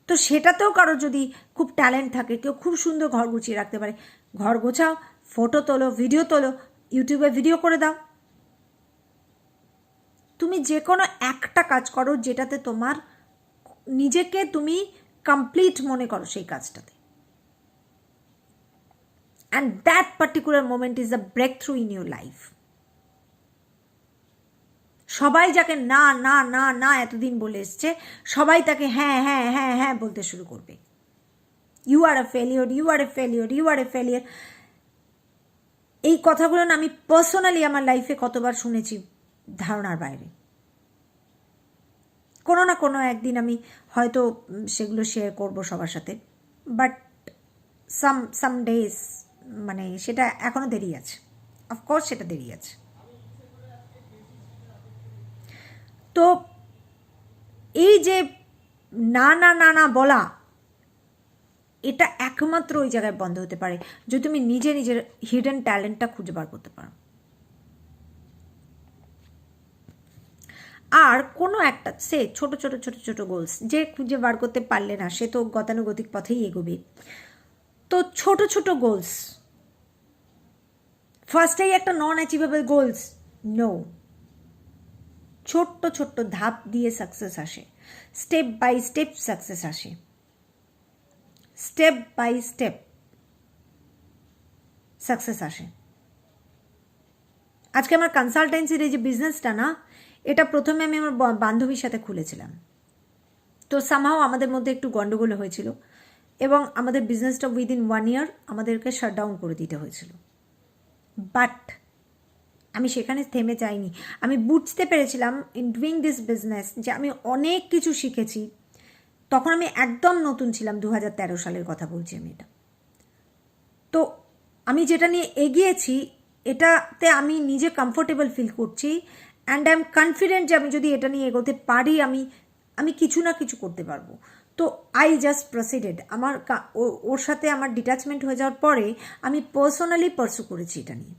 তো সেটাতেও কারো যদি খুব ট্যালেন্ট থাকে, কেউ খুব সুন্দর ঘর গুছিয়ে রাখতে পারে, ঘর গোছাও, ফটো তোলো, ভিডিও তোলো, ইউটিউবে ভিডিও করে দাও। তুমি যে কোনো একটা কাজ করো যেটাতে তোমার নিজেকে তুমি কমপ্লিট মনে করো সেই কাজটাতে। And that particular moment is the breakthrough in your life. সবাই যাকে না না না না এতদিন বলে এসছে, সবাই তাকে হ্যাঁ হ্যাঁ হ্যাঁ হ্যাঁ বলতে শুরু করবে। You are a failure, you are a failure, you are a failure. এই কথাগুলো না আমি পার্সোনালি আমার লাইফে কতবার শুনেছি, ধারণার বাইরে। কোনো না কোনো একদিন আমি হয়তো সেগুলো শেয়ার করব সবার সাথে, বাট সাম ডেজ, মানে সেটা এখনো দেরি আছে, অফকোর্স সেটা দেরি আছে। তো এই যে না না না না বলা, এটা একমাত্র ওই জায়গায় বন্ধ হতে পারে যদি তুমি নিজে নিজের হিডেন ট্যালেন্টটা খুঁজে বার করতে পারো। আর কোনো একটা সে ছোট ছোট ছোট ছোট গোলস যে খুঁজে বার করতে পারলে না, সে তো গতানুগতিক পথেই এগোবে। তো ছোট ছোট গোলস, ফার্স্টেই একটা নন অ্যাচিভেবল গোলস নো। ছোট্ট ছোট্ট ধাপ দিয়ে সাকসেস আসে, স্টেপ বাই স্টেপ সাকসেস আসে, স্টেপ বাই স্টেপ সাকসেস আসে। আজকে আমার কনসালটেন্সির এই যে বিজনেসটা না, এটা প্রথমে আমি আমার বান্ধবীর সাথে খুলেছিলাম। তো সামহাও আমাদের মধ্যে একটু গন্ডগোল হয়েছিল এবং আমাদের বিজনেসটা উইদিন 1 ইয়ার আমাদেরকে শাটডাউন করে দিতে হয়েছিল। বাট আমি সেখানে থেমে যাইনি। আমি বুঝতে পেরেছিলাম ইন ডুইং দিস বিজনেস যে আমি অনেক কিছু শিখেছি। তখন আমি একদম নতুন ছিলাম, 2013 সালের কথা বলছি আমি এটা। তো আমি যেটা নিয়ে এগিয়েছি এটাতে আমি নিজে কমফোর্টেবল ফিল করছি, অ্যান্ড আই এম কনফিডেন্ট যে আমি যদি এটা নিয়ে এগোতে পারি আমি কিছু না কিছু করতে পারবো। তো আই জাস্ট প্রসিডেড। আমার ওর সাথে আমার ডিট্যাচমেন্ট হয়ে যাওয়ার পরে আমি পার্সোনালি পার্সু করেছি এটা নিয়ে।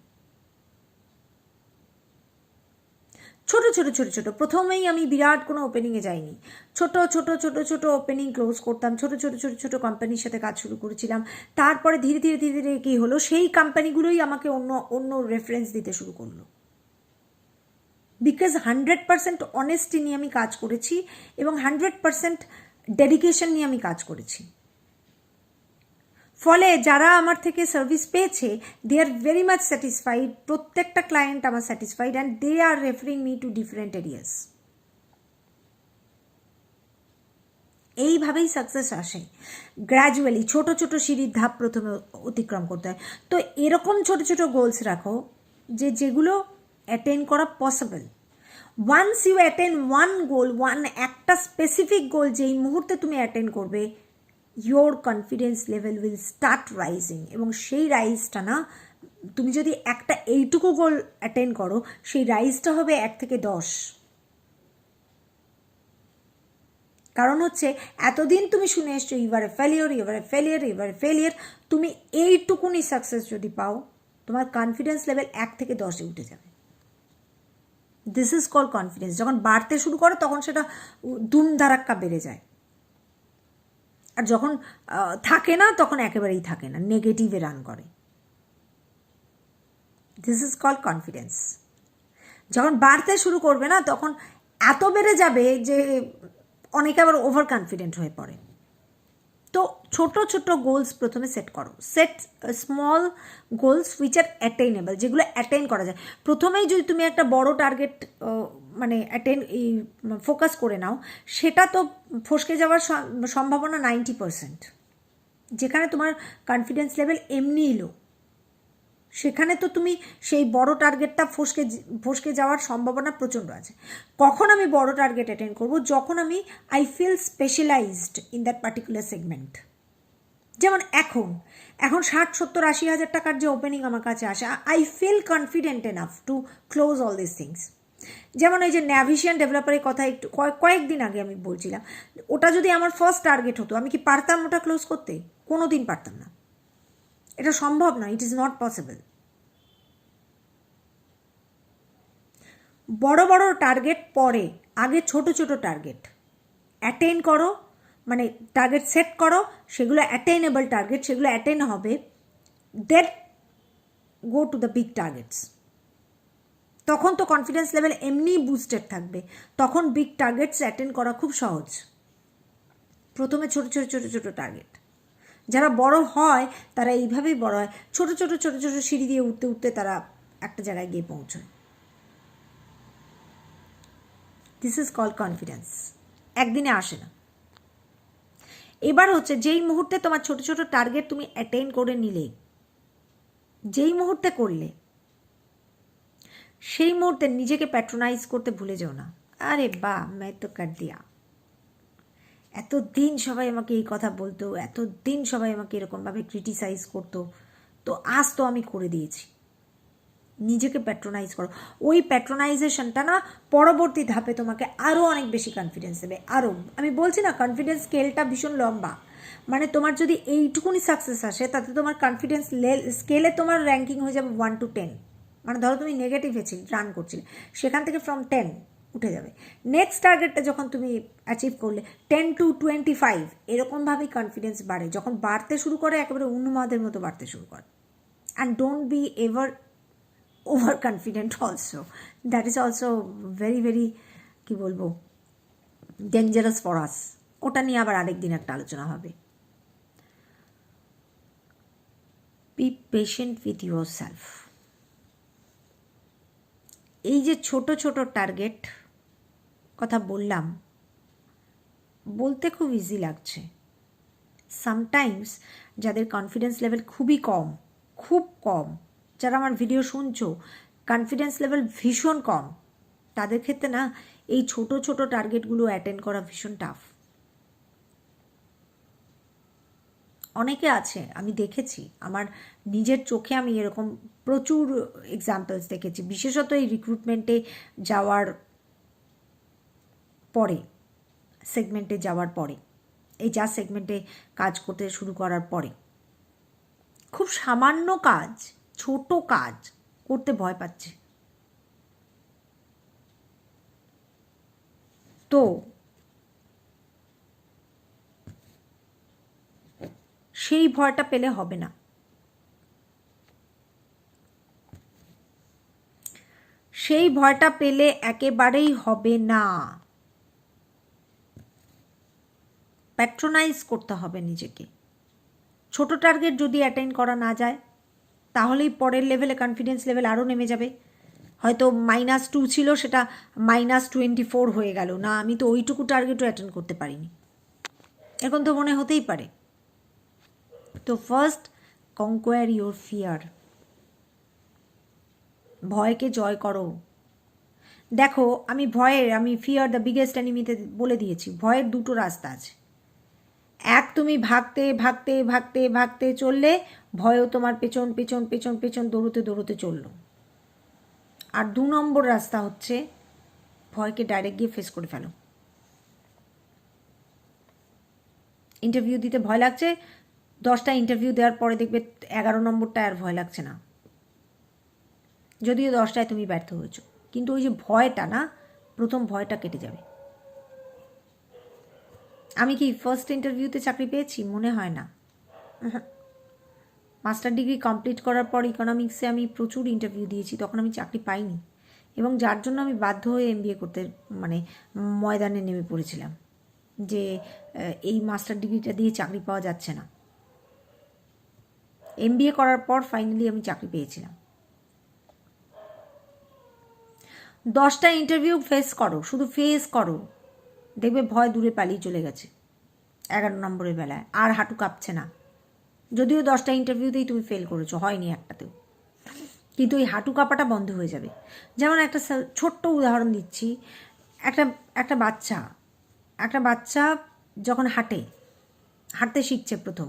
ছোট ছোট ছোট ছোট প্রথমেই আমি বিরাট কোনো ওপেনিংয়ে যাইনি, ছোট ছোট ছোট ছোট ওপেনিং ক্লোজ করতাম, ছোট ছোট ছোট ছোট কোম্পানির সাথে কাজ শুরু করেছিলাম। তারপরে ধীরে ধীরে ধীরে ধীরে কী হলো, সেই কোম্পানিগুলোই আমাকে অন্য অন্য রেফারেন্স দিতে শুরু করলো। বিকজ 100% অনেস্টি নিয়ে আমি কাজ করেছি এবং 100% ডেডিকেশন নিয়ে আমি কাজ করেছি। ফলে যারা আমার থেকে সার্ভিস পেয়েছে they are very much satisfied, প্রত্যেকটা ক্লায়েন্ট আমার satisfied and they are referring me to different areas. এইভাবেই সাকসেস আসে গ্র্যাজুয়ালি, ছোট ছোট সিঁড়ির ধাপ প্রথমে অতিক্রম করতে হয়। তো এরকম ছোট ছোট গোলস রাখো যেগুলো অ্যাটেন্ড করা possible. Once you attend one goal, একটা স্পেসিফিক গোল যেই মুহূর্তে তুমি অ্যাটেন্ড করবে, your confidence level will start rising. এবং সেই রাইজটা না, তুমি যদি একটা এইটুকু গোল অ্যাটেন্ড করো, সেই রাইজটা হবে 1 থেকে 10। কারণ হচ্ছে এতদিন তুমি শুনে এসছো ইউআর এ ফেলিওর, ইউআর এ ফেলিয়ার, ইউআর এ ফেলিয়ার। তুমি এইটুকুনি সাকসেস যদি পাও, তোমার কনফিডেন্স লেভেল 1 থেকে 10-এ উঠে যাবে। This is call confidence. যখন বাড়তে শুরু করো তখন সেটা ধুমধারাক্কা বেড়ে যায়, আর যখন থাকে না তখন একেবারেই থাকে না, নেগেটিভে রান করে। This is call confidence. যখন বাড়তে শুরু করবে না তখন এত বেড়ে যাবে যে অনেকে আবার ওভার কনফিডেন্ট হয়ে পড়ে। তো ছোট ছোট গোলস প্রথমে সেট করো, set small goals which are attainable, যেগুলো অ্যাটেইন করা যায়। প্রথমেই যদি তুমি একটা বড় টার্গেট মানে ফোকাস করে নাও, সেটা তো ফসকে যাওয়ার সম্ভাবনা 90%। যেখানে তোমার কনফিডেন্স লেভেল এমনি লো, সেখানে তো তুমি সেই বড় টার্গেটটা ফসকে যাওয়ার সম্ভাবনা প্রচণ্ড আছে। কখন আমি বড় টার্গেট অ্যাটেন্ড করব? যখন আমি I feel specialized in that particular segment. যেমন এখন 60-70-80 হাজার টাকার যে ওপেনিং আমার কাছে আসে, I feel confident enough to close all this things. যেমন ওই যে ন্যাভিশিয়ান ডেভেলপারের কথা একটু কয়েকদিন আগে আমি বলছিলাম, ওটা যদি আমার ফার্স্ট টার্গেট হতো, আমি কি পারতাম ওটা ক্লোজ করতে? কোনো দিন পারতাম না, এটা সম্ভব নয়, ইট ইজ নট পসিবল। বড় বড় টার্গেট পরে, আগে ছোট ছোট টার্গেট অ্যাটেইন করো, মানে টার্গেট সেট করো, সেগুলো অ্যাটেইনেবল টার্গেট, সেগুলো অ্যাটেইন হবে, then go to the big targets. তখন তো কনফিডেন্স লেভেল এমনি বুস্টেড থাকবে, তখন বিগ টার্গেটস অ্যাটেন্ড করা খুব সহজ। প্রথমে ছোট ছোট ছোট ছোট টার্গেট। যারা বড় হয় তারা এইভাবেই বড় হয়, ছোট ছোট ছোট ছোট সিঁড়ি দিয়ে উঠতে উঠতে তারা একটা জায়গায় গিয়ে পৌঁছয়। This is call confidence. একদিনে আসে না। এবার হচ্ছে যেই মুহূর্তে তোমার ছোট ছোট টার্গেট তুমি অ্যাটেইন করে নিলে, যেই মুহূর্তে করলে, সেই মুহূর্তে নিজেকে প্যাট্রোনাইজ করতে ভুলে যেও না। আরে বাহ मैं तो कर दिया, এতদিন সবাই আমাকে এই কথা বলতো, এতদিন সবাই আমাকে এরকমভাবে ক্রিটিসাইজ করতো, তো আজ তো আমি করে দিয়েছি। নিজেকে প্যাট্রোনাইজ করো। ওই প্যাট্রোনাইজেশনটা না পরবর্তী ধাপে তোমাকে আরও অনেক বেশি কনফিডেন্স দেবে। আরও, আমি বলছি না কনফিডেন্স স্কেলটা ভীষণ লম্বা, মানে তোমার যদি এইটুকুনি সাকসেস আসে তাতে তোমার কনফিডেন্স স্কেলে তোমার র্যাঙ্কিং হয়ে যাবে 1 to 10। মানে ধরো তুমি নেগেটিভে রান করছিলে, সেখান থেকে ফ্রম 10 উঠে যাবে। নেক্সট টার্গেটটা যখন তুমি অ্যাচিভ করলে 10 to 25, এরকমভাবেই কনফিডেন্স বাড়ে। যখন বাড়তে শুরু করে একেবারে উন্মাদের মতো বাড়তে শুরু করে। And don't be ever over confident also, that is also very very কী বলবো ডেঞ্জারাস ফর আস। ওটা নিয়ে আবার আরেকদিন একটা আলোচনা হবে। Be patient with your self. এই যে ছোট ছোট টার্গেট কথা বললাম, বলতে খুব ইজি লাগছে। সামটাইমস যাদের কনফিডেন্স লেভেল খুবই কম, খুব কম, যারা আমার ভিডিও শুনছো কনফিডেন্স লেভেল ভীষণ কম, তাদের ক্ষেত্রে না এই ছোট ছোট টার্গেটগুলো অ্যাটেন্ড করা ভীষণ টাফ। অনেকে আছে, আমি দেখেছি, আমার নিজের চোখে আমি এরকম প্রচুর এক্সাম্পলস দেখেছি, বিশেষত এই রিক্রুটমেন্টে যাওয়ার পরে, সেগমেন্টে যাওয়ার পরে, এই যা সেগমেন্টে কাজ করতে শুরু করার পরে, খুব সামান্য কাজ, ছোট কাজ করতে ভয় পাচ্ছে। তো সেই ভয়টা পেলে হবে না। সেই ভয়টা পেলে একেবারেই হবে না। প্যাট্রোনাইজ করতে হবে নিজেকে। ছোট টার্গেট যদি অ্যাটেন্ড করা না যায় তাহলেই পরের লেভেলে কনফিডেন্স লেভেল আরও নেমে যাবে। হয়তো -2 ছিল, সেটা -24 হয়ে গেল, না আমি তো ওইটুকু টার্গেটও অ্যাটেন্ড করতে পারিনি, এরকম তো মনে হতেই পারে। তো ফার্স্ট কনকোয়ার ইউর ফিয়ার, ভয়কে জয় করো। দেখো আমি ফিয়ার দ্য বিগেস্ট এনিমিতে বলে দিয়েছি, ভয়ের দুটো রাস্তা আছে। এক, তুমি ভাগতে ভাগতে ভাগতে ভাগতে চললে ভয়ও তোমার পেছন পেছন পেছন পেছন দৌড়তে দৌড়তে চলল। আর 2 নম্বর রাস্তা হচ্ছে ভয়কে ডাইরেক্ট গিয়ে ফেস করে ফেলো। ইন্টারভিউ দিতে ভয় লাগছে, 10টা ইন্টারভিউ দেওয়ার পরে দেখবে 11 নম্বরটা আর ভয় লাগছে না, যদিও 10টায় তুমি ব্যর্থ হয়েছো, কিন্তু ওই যে ভয়টা না, প্রথম ভয়টা কেটে যাবে। আমি কি ফার্স্ট ইন্টারভিউতে চাকরি পেয়েছি? মনে হয় না। মাস্টার ডিগ্রি কমপ্লিট করার পর ইকোনমিক্সে আমি প্রচুর ইন্টারভিউ দিয়েছি, তখন আমি চাকরি পাইনি, এবং যার জন্য আমি বাধ্য হয়ে MBA করতে ময়দানে নেমে পড়েছিলাম যে এই মাস্টার ডিগ্রিটা দিয়ে চাকরি পাওয়া যাচ্ছে না। MBA করার পর ফাইনালি আমি চাকরি পেয়েছিলাম। 10টা ইন্টারভিউ ফেস করো, শুধু ফেস করো, দেখবে ভয় দূরে পালিয়ে চলে গেছে 11 নম্বরের বেলায়, আর হাঁটু কাঁপছে না। যদিও 10টা ইন্টারভিউতেই তুমি ফেল করেছো, হয়নি একটাতেও, কিন্তু এই হাঁটু কাঁপাটা বন্ধ হয়ে যাবে। যেমন একটা ছোট্ট উদাহরণ দিচ্ছি, একটা বাচ্চা যখন হাঁটতে শিখছে প্রথম,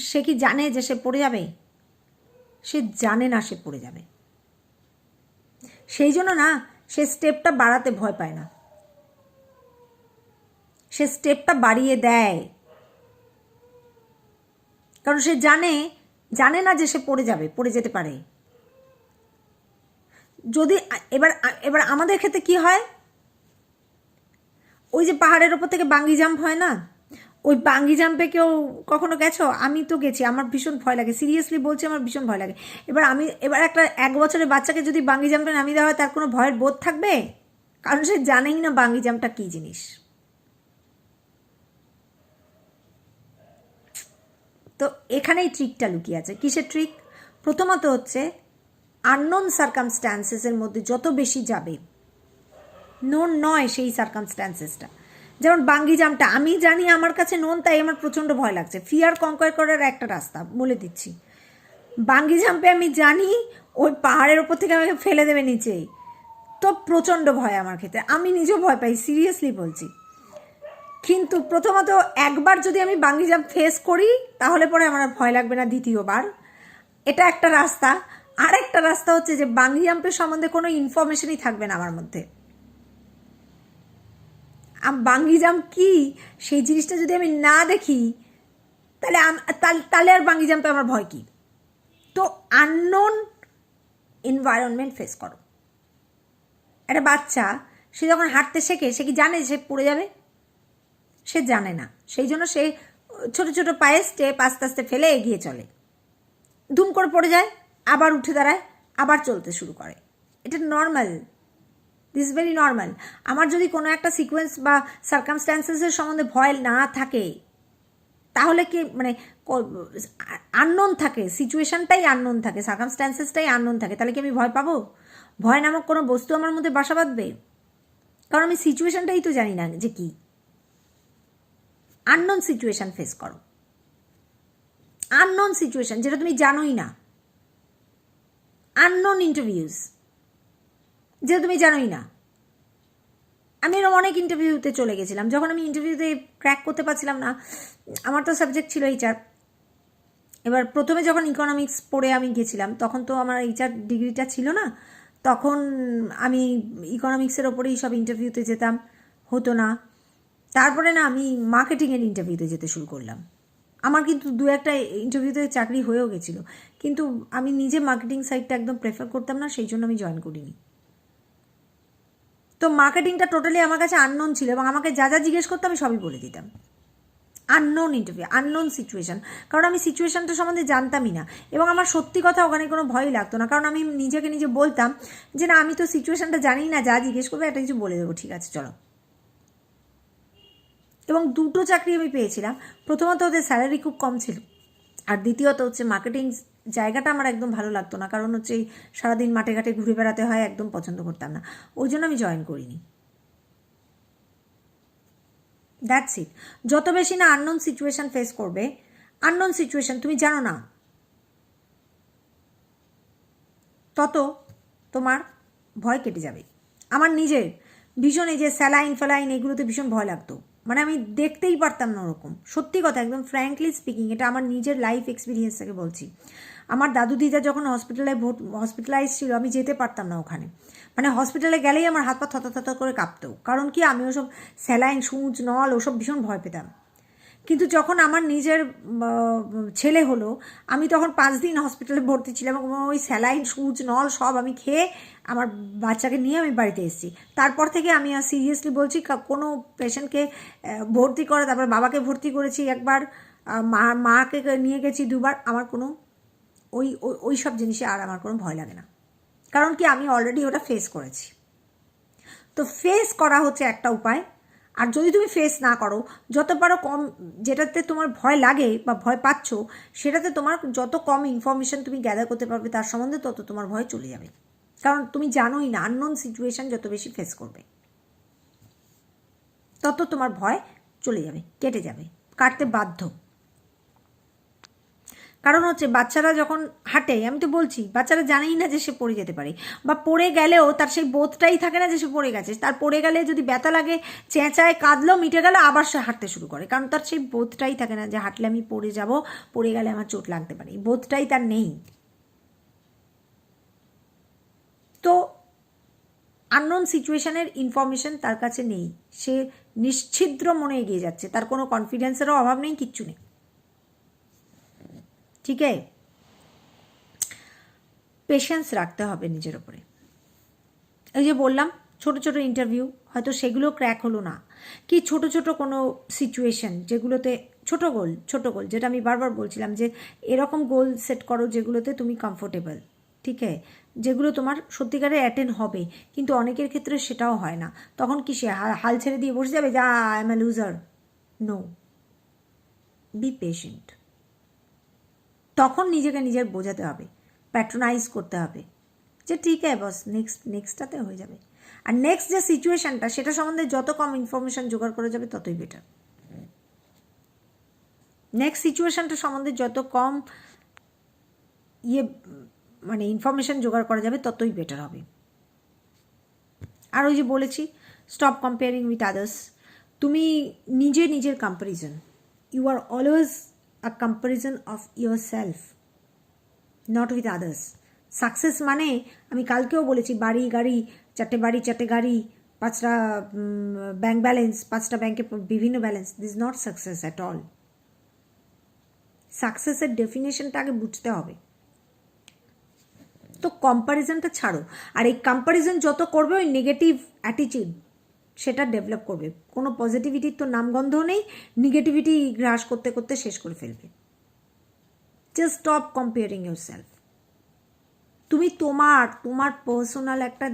সে কি জানে যে সে পড়ে যাবে? সে জানে না সে পড়ে যাবে, সেই জন্য না সে স্টেপটা বাড়াতে ভয় পায় না, সে স্টেপটা বাড়িয়ে দেয়, কারণ সে জানে না যে সে পড়ে যেতে পারে। যদি এবার আমাদের ক্ষেত্রে কি হয়, ওই যে পাহাড়ের ওপর থেকে বাঙ্গি জাম্প হয় না, ওই বাঙ্গি জাম্পে কেউ কখনো গেছো? আমি তো গেছি, আমার ভীষণ ভয় লাগে, সিরিয়াসলি বলছি, আমার ভীষণ ভয় লাগে। এবার একটা 1 বছরের বাচ্চাকে যদি বাঙ্গি জাম্পে নামিয়ে দেওয়া হয়, তার কোনো ভয়ের বোধ থাকবে? কারণ সে জানেই না বাঙ্গি জাম্পটা কী জিনিস। তো এখানেই ট্রিকটা লুকিয়ে আছে। কিসের ট্রিক? প্রথমত হচ্ছে আননোন সার্কামস্ট্যান্সেসের মধ্যে যত বেশি যাবে, নোন নয় সেই সার্কামস্ট্যান্সেসটা, যেমন বাঙ্গি জাম্পটা আমি জানি আমার কাছে নোন, তাই আমার প্রচণ্ড ভয় লাগছে। ফিয়ার কনকোয়ার করার একটা রাস্তা বলে দিচ্ছি, বাঙ্গি জাম্পে আমি জানি ওই পাহাড়ের ওপর থেকে আমাকে ফেলে দেবে নিচে, তো প্রচণ্ড ভয় আমার ক্ষেত্রে, আমি নিজেও ভয় পাই, সিরিয়াসলি বলছি। কিন্তু প্রথমত একবার যদি আমি বাঙ্গি জাম্প ফেস করি, তাহলে পরে আমার ভয় লাগবে না দ্বিতীয়বার, এটা একটা রাস্তা। আর একটা রাস্তা হচ্ছে যে বাঙ্গি জাম্পের সম্বন্ধে কোনো ইনফরমেশনই থাকবে না আমার মধ্যে, বাঙ্গি জাম্প কি সেই জিনিসটা যদি আমি না দেখি, তাহলে আর বাঙ্গি জাম্পে আমার ভয় কি? তো আননোন এনভায়রনমেন্ট ফেস করো। একটা বাচ্চা সে যখন হাঁটতে শেখে, সে কি জানে সে পড়ে যাবে? সে জানে না, সেই জন্য সে ছোট ছোট পায়ে স্টেপ আস্তে আস্তে ফেলে এগিয়ে চলে, ধুম করে পড়ে যায়, আবার উঠে দাঁড়ায়, আবার চলতে শুরু করে। এটা নর্মাল, দিস ভেরি নর্মাল। আমার যদি কোনো একটা সিকোয়েন্স বা সার্কামস্ট্যান্সেসের সম্বন্ধে ভয় না থাকে, তাহলে কি আননোন থাকে, সিচুয়েশনটাই আননোন থাকে, সার্কামস্ট্যান্সেসটাই আননোন থাকে, তাহলে কি আমি ভয় পাবো? ভয় নামক কোনো বস্তু আমার মধ্যে বাসা বাঁধবে? কারণ আমি সিচুয়েশনটাই তো জানি না যে কি। আননোন সিচুয়েশন ফেস করো, আননোন সিচুয়েশন যেটা তুমি জানোই না, আননোন ইন্টারভিউজ যেটা তুমি জানোই না। আমি এরকম অনেক ইন্টারভিউতে চলে গেছিলাম, যখন আমি ইন্টারভিউতে ক্র্যাক করতে পারছিলাম না, আমার তো সাবজেক্ট ছিল HR। এবার প্রথমে যখন ইকোনমিক্স পড়ে আমি গেছিলাম, তখন তো আমার HR ডিগ্রিটা ছিল না, তখন আমি ইকোনমিক্সের ওপরেই সব ইন্টারভিউতে যেতাম, হতো না। তারপরে না আমি মার্কেটিংয়ের ইন্টারভিউতে যেতে শুরু করলাম। আমার কিন্তু 2-1টা ইন্টারভিউতে চাকরি হয়েও গেছিলো, কিন্তু আমি নিজে মার্কেটিং সাইডটা একদম প্রেফার করতাম না, সেই জন্য আমি জয়েন করিনি। তো মার্কেটিংটা টোটালি আমার কাছে আননোন ছিল, এবং আমাকে যা যা জিজ্ঞেস করতো আমি সবই বলে দিতাম। আননোন ইন্টারভিউ, আননোন সিচুয়েশান, কারণ আমি সিচুয়েশানটা সম্বন্ধে জানতামই না, এবং আমার সত্যি কথা ওখানে কোনো ভয়ই লাগতো না, কারণ আমি নিজে বলতাম যে না, আমি তো সিচুয়েশানটা জানি না, যা জিজ্ঞেস করবে একটা কিছু বলে দেবো, ঠিক আছে চলো। এবং দুটো চাকরি আমি পেয়েছিলাম। প্রথমত ওদের স্যালারি খুব কম ছিল, আর দ্বিতীয়ত হচ্ছে মার্কেটিং জায়গাটা আমার একদম ভালো লাগতো না, কারণ হচ্ছে এই সারাদিন মাঠে ঘাটে ঘুরে বেড়াতে হয়, একদম পছন্দ করতাম না, ওই জন্য আমি জয়েন করিনি। That's it. যত বেশি না আননোন সিচুয়েশান ফেস করবে, আননোন সিচুয়েশান তুমি জানো না, তত তোমার ভয় কেটে যাবে। আমার নিজের ভীষণ এই যে স্যালাইন ফ্যালাইন এগুলোতে ভীষণ ভয় লাগতো, মানে আমি দেখতেই পারতাম না ওরকম। সত্যি কথা, একদম ফ্র্যাঙ্কলি স্পিকিং, এটা আমার নিজের লাইফ এক্সপিরিয়েন্স থেকে বলছি। আমার দাদু দিদা যখন হসপিটালাইজ ছিল, আমি যেতে পারতাম না ওখানে, মানে হসপিটালে গেলেই আমার হাত পা থত করে কাঁপতো। কারণ কি, আমি ওসব স্যালাইন সূচ নল ওসব ভীষণ ভয় পেতাম। কিন্তু যখন আমার নিজের ছেলে হলো, আমি তখন 5 দিন হসপিটালে ভর্তি ছিলাম, এবং ওই স্যালাইন সূচ নল সব আমি খেয়ে আমার বাচ্চাকে নিয়ে আমি বাড়িতে এসেছি। তারপর থেকে আমি আর সিরিয়াসলি বলছি, কোনো পেশেন্টকে ভর্তি করে, তারপর বাবাকে ভর্তি করেছি একবার, মাকে নিয়ে গেছি 2বার, আমার কোনো ওই সব জিনিসে আর আমার কোনো ভয় লাগে না। কারণ কি, আমি অলরেডি ওটা ফেস করেছি। তো ফেস করা হচ্ছে একটা উপায়। আর যদি তুমি ফেস না করো, যত পারো কম, যেটাতে তোমার ভয় লাগে বা ভয় পাচ্ছ, সেটাতে তোমার যত কম ইনফরমেশন তুমি গ্যাদার করতে পারবে তার সম্বন্ধে, তত তোমার ভয় চলে যাবে। কারণ তুমি জানোই না, আননোন সিচুয়েশান যত বেশি ফেস করবে, তত তোমার ভয় চলে যাবে, কেটে যাবে, কাটতে বাধ্য। কারণ হচ্ছে বাচ্চারা যখন হাঁটে, আমি তো বলছি, বাচ্চারা জানেই না যে সে পড়ে যেতে পারে, বা পড়ে গেলেও তার সেই বোধটাই থাকে না যে সে পড়ে গেছে। তার পড়ে গেলে যদি ব্যথা লাগে, চেঁচায়, কাঁদলো, মিটে গেল, আবার সে হাঁটতে শুরু করে, কারণ তার সেই বোধটাই থাকে না যে হাঁটলে আমি পড়ে যাব, পড়ে গেলে আমার চোট লাগতে পারে, বোধটাই তার নেই। তো আননোন সিচুয়েশনের ইনফরমেশন তার কাছে নেই, সে নিশ্ছিদ্র মনে এগিয়ে যাচ্ছে, তার কোনো কনফিডেন্সেরও অভাব নেই, কিচ্ছু নেই। ঠিক আছে, পেশেন্স রাখতে হবে নিজের ওপরে। এই যে বললাম, ছোট ছোট ইন্টারভিউ, হয়তো সেগুলো ক্র্যাক হলো না, কি ছোট ছোট কোনো সিচুয়েশন যেগুলোতে ছোট গোল, যেটা আমি বারবার বলছিলাম যে এরকম গোল সেট করো যেগুলোতে তুমি কমফোর্টেবল, ঠিক আছে, যেগুলো তোমার সত্যিকারে অ্যাটেন্ড হবে। কিন্তু অনেকের ক্ষেত্রে সেটাও হয় না, তখন কি সে হাল ছেড়ে দিয়ে বসে যাবে, যা I am a loser? No, be patient. তখন নিজেকে নিজের বোঝাতে হবে, প্যাট্রোনাইজ করতে হবে যে ঠিক আছে বস, নেক্সটটাতে হয়ে যাবে। আর নেক্সট যে সিচুয়েশানটা, সেটা সম্বন্ধে যত কম ইনফরমেশান জোগাড় করা যাবে ততই বেটার। নেক্সট সিচুয়েশানটা সম্বন্ধে যত কম মানে ইনফরমেশান জোগাড় করা যাবে ততই বেটার হবে। আর ওই যে বলেছি, স্টপ কম্পেয়ারিং উইথ আদার্স। তুমি নিজের comparison, you are always a comparison of yourself, not with others. Success মানে, আমি কালকেও বলেছি, বাড়ি গাড়ি, 4টে বাড়ি 4টে গাড়ি, 5টা ব্যাঙ্ক ব্যালেন্স, 5টা ব্যাঙ্কে বিভিন্ন balance, this not success at all. সাকসেসের ডেফিনেশনটা আগে বুঝতে হবে। তো কম্প্যারিজনটা ছাড়ো, আর এই কম্প্যারিজন যত করবে, ওই নেগেটিভ অ্যাটিটিউড সেটা ডেভেলপ করবে। কোনো পজিটিভিটির তো নামগন্ধও নেই, নেগেটিভিটি গ্রাস করতে করতে শেষ করে ফেলবে। Just stop comparing your self. তুমি তোমার পার্সোনাল একটা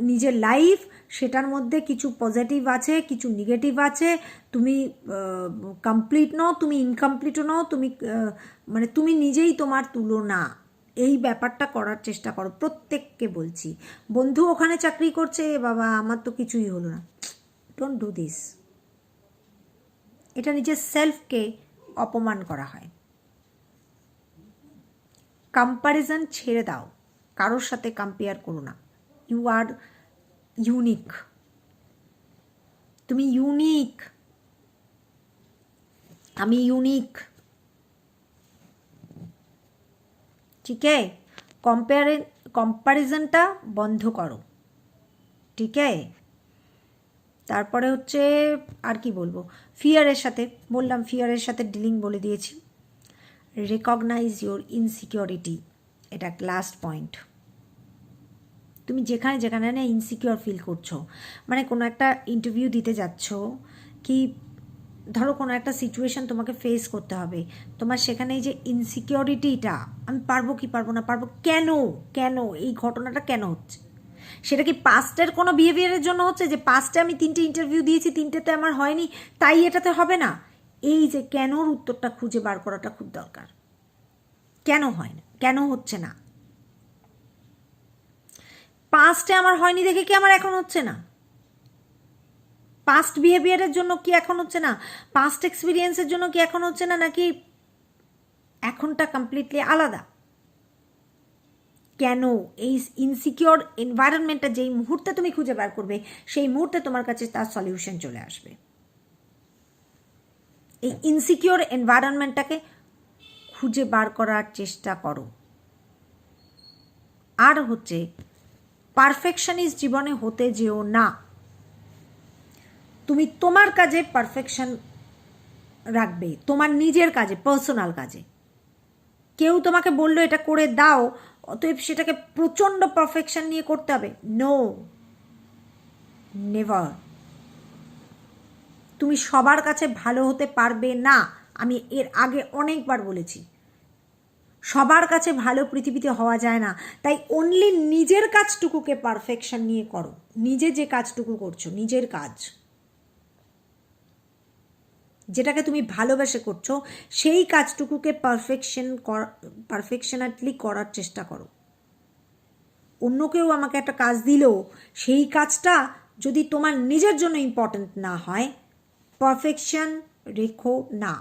নিজের লাইফ, সেটার মধ্যে কিছু পজিটিভ আছে, কিছু নেগেটিভ আছে। তুমি কমপ্লিট নও, তুমি ইনকমপ্লিটও নও, তুমি মানে তুমি নিজেই তোমার তুলনা, এই ব্যাপারটা করার চেষ্টা করো। প্রত্যেককে বলছি, বন্ধু ওখানে চাকরি করছে, বাবা আমার তো কিছুই হলো না, ডোন্ট ডু দিস। এটা নিজের সেলফকে অপমান করা হয়। কম্প্যারিজন ছেড়ে দাও, কারোর সাথে কম্পেয়ার করো না। ইউ আর ইউনিক, তুমি ইউনিক, আমি ইউনিক, ঠিক আছে? কম্প্যারিজনটা বন্ধ করো, ঠিক আছে? তারপরে হচ্ছে আর কি বলবো, ফিয়ারের সাথে বললাম, ফিয়ারের সাথে ডিলিং বলে দিয়েছি। রেকগনাইজ ইউর ইনসিকিউরিটি, এটা লাস্ট পয়েন্ট। তুমি যেখানে না ইনসিকিউর ফিল করছো, মানে কোনো একটা ইন্টারভিউ দিতে যাচ্ছ, কি ধরো কোনো একটা সিচুয়েশান তোমাকে ফেস করতে হবে, তোমার সেখানে এই যে ইনসিকিউরিটিটা, আমি পারবো কি পারবো না, পারবো কেন, এই ঘটনাটা কেন হচ্ছে, সেটা কি পাস্টের কোনো বিহেভিয়ারের জন্য হচ্ছে যে পাস্টে আমি 3টে ইন্টারভিউ দিয়েছি, 3টেতে আমার হয়নি, তাই এটাতে হবে না? এই যে কেনর উত্তরটা খুঁজে বার করাটা খুব দরকার। কেন হয় না, কেন হচ্ছে না? পাস্টে আমার হয়নি দেখে কি আমার এখন হচ্ছে না? পাস্ট বিহেভিয়ারের জন্য কি এখন হচ্ছে না? পাস্ট এক্সপিরিয়েন্সের জন্য কি এখন হচ্ছে না, নাকি এখনটা কমপ্লিটলি আলাদা? কেন? এই ইনসিকিওর এনভায়রনমেন্টটা যেই মুহূর্তে তুমি খুঁজে বার করবে, সেই মুহূর্তে তোমার কাছে তার সলিউশন চলে আসবে। এই ইনসিকিওর এনভায়রনমেন্টটাকে খুঁজে বার করার চেষ্টা করো। আর হচ্ছে পারফেকশনিস্ট জীবনে হতে যেও না। তুমি তোমার কাজে পারফেকশন রাখবে, তোমার নিজের কাজে, পার্সোনাল কাজে। কেউ তোমাকে বললো এটা করে দাও, অতএব সেটাকে প্রচণ্ড পারফেকশন নিয়ে করতে হবে। No, never. তুমি সবার কাছে ভালো হতে পারবে না। আমি এর আগে অনেকবার বলেছি, সবার কাছে ভালো পৃথিবীতে হওয়া যায় না। তাই অনলি নিজের কাজটুকুকে পারফেকশন নিয়ে করো। নিজে যে কাজটুকু করছো, নিজের কাজ, যেটাকে তুমি ভালোবেসে করছো, সেই কাজটুকুকে পারফেকশনাটলি করার চেষ্টা করো। অন্য কেউ আমাকে একটা কাজ দিলেও সেই কাজটা যদি তোমার নিজের জন্য ইম্পর্ট্যান্ট না হয়, পারফেকশন রেখো না।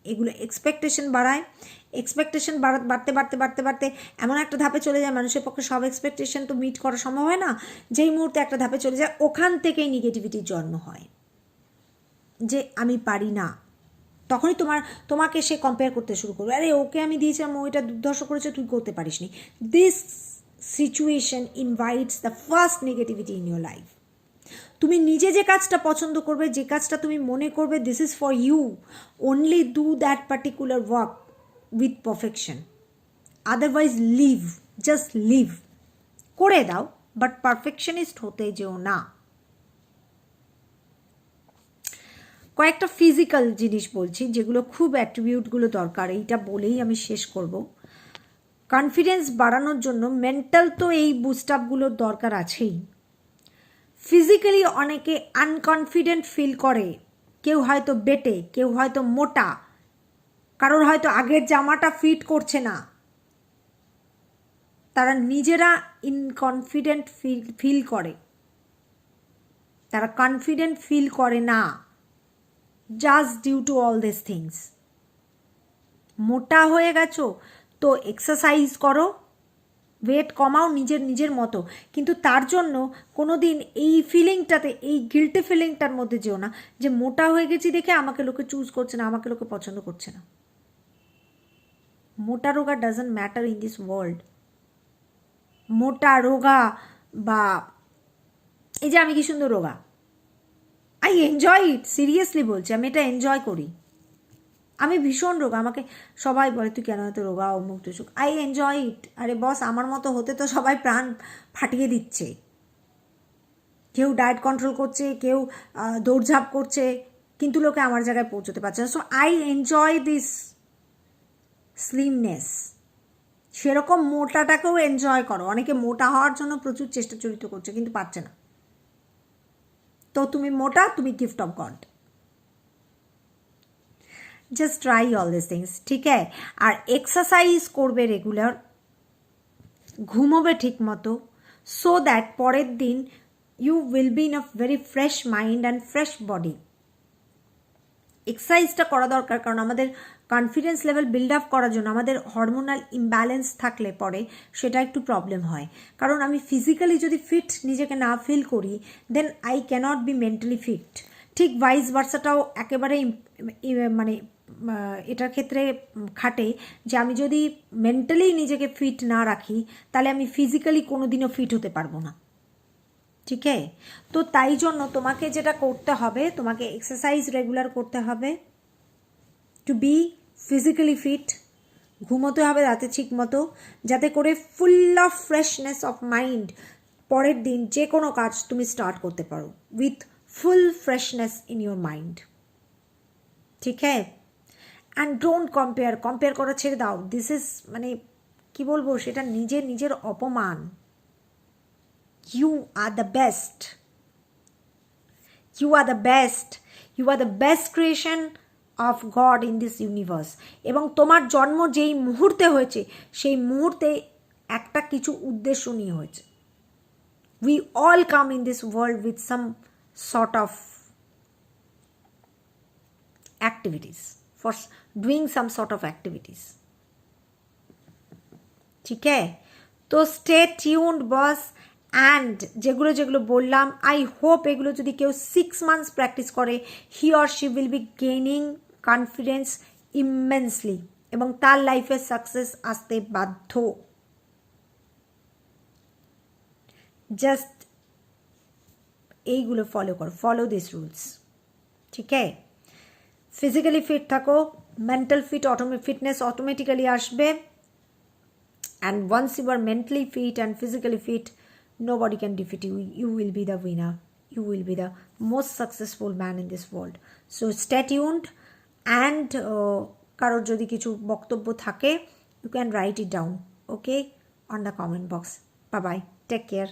এগুলো এক্সপেকটেশন বাড়ায়। এক্সপেকটেশন বাড়তে বাড়তে বাড়তে বাড়তে এমন একটা ধাপে চলে যায়, মানুষের পক্ষে সব এক্সপেকটেশন তো মিট করা সম্ভব হয় না। যেই মুহূর্তে একটা ধাপে চলে যায়, ওখান থেকেই নেগেটিভিটির জন্ম হয়, যে আমি পারি না। তখনই তোমাকে সে কম্পেয়ার করতে শুরু করবে, আরে ওকে আমি দিয়েছিলাম, ও এটা দুর্ধর্ষ করেছে, তুই করতে পারিসনি। This situation invites the first negativity in your life. তুমি নিজে যে কাজটা পছন্দ করবে, যে কাজটা তুমি মনে করবে this is for you, only do that particular work with perfection. Otherwise leave, just leave, করে দাও, বাট পারফেকশনিস্ট হতে যেও না। কয়েকটা ফিজিক্যাল জিনিস বলছি যেগুলো খুব অ্যাট্রিবিউটগুলো দরকার, এইটা বলেই আমি শেষ করব। কনফিডেন্স বাড়ানোর জন্য মেন্টাল তো এই বুস্ট আপগুলোর দরকার আছেই। ফিজিক্যালি অনেকে আনকনফিডেন্ট ফিল করে, কেউ হয়তো বেটে, কেউ হয়তো মোটা, কারোর হয়তো আগের জামাটা ফিট করছে না। তারা নিজেরা ইনকনফিডেন্ট ফিল করে, তারা কনফিডেন্ট ফিল করে না, just due to all this things. মোটা হয়ে গেছো তো এক্সারসাইজ করো, ওয়েট কমাও নিজের মতো, কিন্তু তার জন্য কোনো দিন এই ফিলিংটাতে, এই গিল্টি ফিলিংটার মধ্যে যেও না যে মোটা হয়ে গেছি দেখে আমাকে লোকে চুজ করছে না, আমাকে লোকে পছন্দ করছে না। মোটা রোগা doesn't matter in this world. মোটা রোগা বা এই যে আমি কি সুন্দর রোগা, আই এনজয় ইট, সিরিয়াসলি বলছি, আমি এটা এনজয় করি। আমি ভীষণ রোগা, আমাকে সবাই বলে তুই কেন এত রোগা, অমুক টুসুক, আই এনজয় ইট। আরে বস, আমার মতো হতে তো সবাই প্রাণ ফাটিয়ে দিচ্ছে। কেউ ডায়েট কন্ট্রোল করছে, কেউ দৌড়ঝাঁপ করছে, কিন্তু লোকে আমার জায়গায় পৌঁছতে পারছে না। So I enjoy this slimness. সেরকম মোটাটাকেও এনজয় করো। অনেকে মোটা হওয়ার জন্য প্রচুর চেষ্টা চরিত করছে কিন্তু পারছে না। তো তুমি মোটা, তুমি gift of god. Just try all this things, ঠিক আছে? আর এক্সারসাইজ করবে রেগুলার, ঘুমোবে ঠিক মতো, সো দ্যাট পরের দিন you will be in a very fresh mind and fresh body. এক্সারসাইজটা করা দরকার, কারণ আমাদের কনফিডেন্স লেভেল বিল্ড আপ করার জন্য আমাদের হরমোনাল ইমব্যালেন্স থাকলে পরে সেটা একটু প্রবলেম হয়। কারণ আমি ফিজিক্যালি যদি ফিট নিজেকে না ফিল করি, then I can't be mentally fit. ঠিক ভাইস ভার্সাটাও একেবারে মানে এটার ক্ষেত্রে খাটে, যে আমি যদি মেন্টালি নিজেকে ফিট না রাখি, তাহলে আমি ফিজিক্যালি কোনো দিনও ফিট হতে পারবো না, ঠিক আছে? তো তাই জন্য তোমাকে যেটা করতে হবে, তোমাকে এক্সারসাইজ রেগুলার করতে হবে টু বি ফিজিক্যালি ফিট। ঘুমোতে হবে রাতে ঠিক মতো, যাতে করে full of freshness of mind পরের দিন যে কোনো কাজ তুমি স্টার্ট করতে পারো with full freshness in your mind, ঠিক আছে? অ্যান্ড ডোন্ট কম্পেয়ার করা ছেড়ে দাও। দিস ইজ মানে কি বলবো, সেটা নিজের অপমান। You are the best. You are the best. You are the best creation of God in this universe. এবং তোমার জন্ম যেই মুহূর্তে হয়েছে সেই মুহূর্তে একটা কিছু উদ্দেশ্য নিয়ে হয়েছে. We all come in this world with some sort of activities, for doing some sort of activities. ঠিক আছে? তো স্টে টিউনড বস. অ্যান্ড যেগুলো যেগুলো বললাম, আই হোপ এগুলো যদি কেউ 6 months প্র্যাকটিস করে, he or she will be gaining confidence immensely, এবং তার লাইফে সাকসেস আসতে বাধ্য. জাস্ট এইগুলো ফলো করো, ফলো দিস রুলস. ঠিক আছে? ফিজিক্যালি ফিট থাকো, মেন্টাল ফিটনেস অটোমেটিক্যালি আসবে. And once you are mentally fit and physically fit, nobody can defeat you. You will be the winner. You will be the most successful man in this world. So stay tuned. And কারোর যদি কিছু বক্তব্য থাকে, you can write it down, okay, on the comment box. Bye bye. Take care.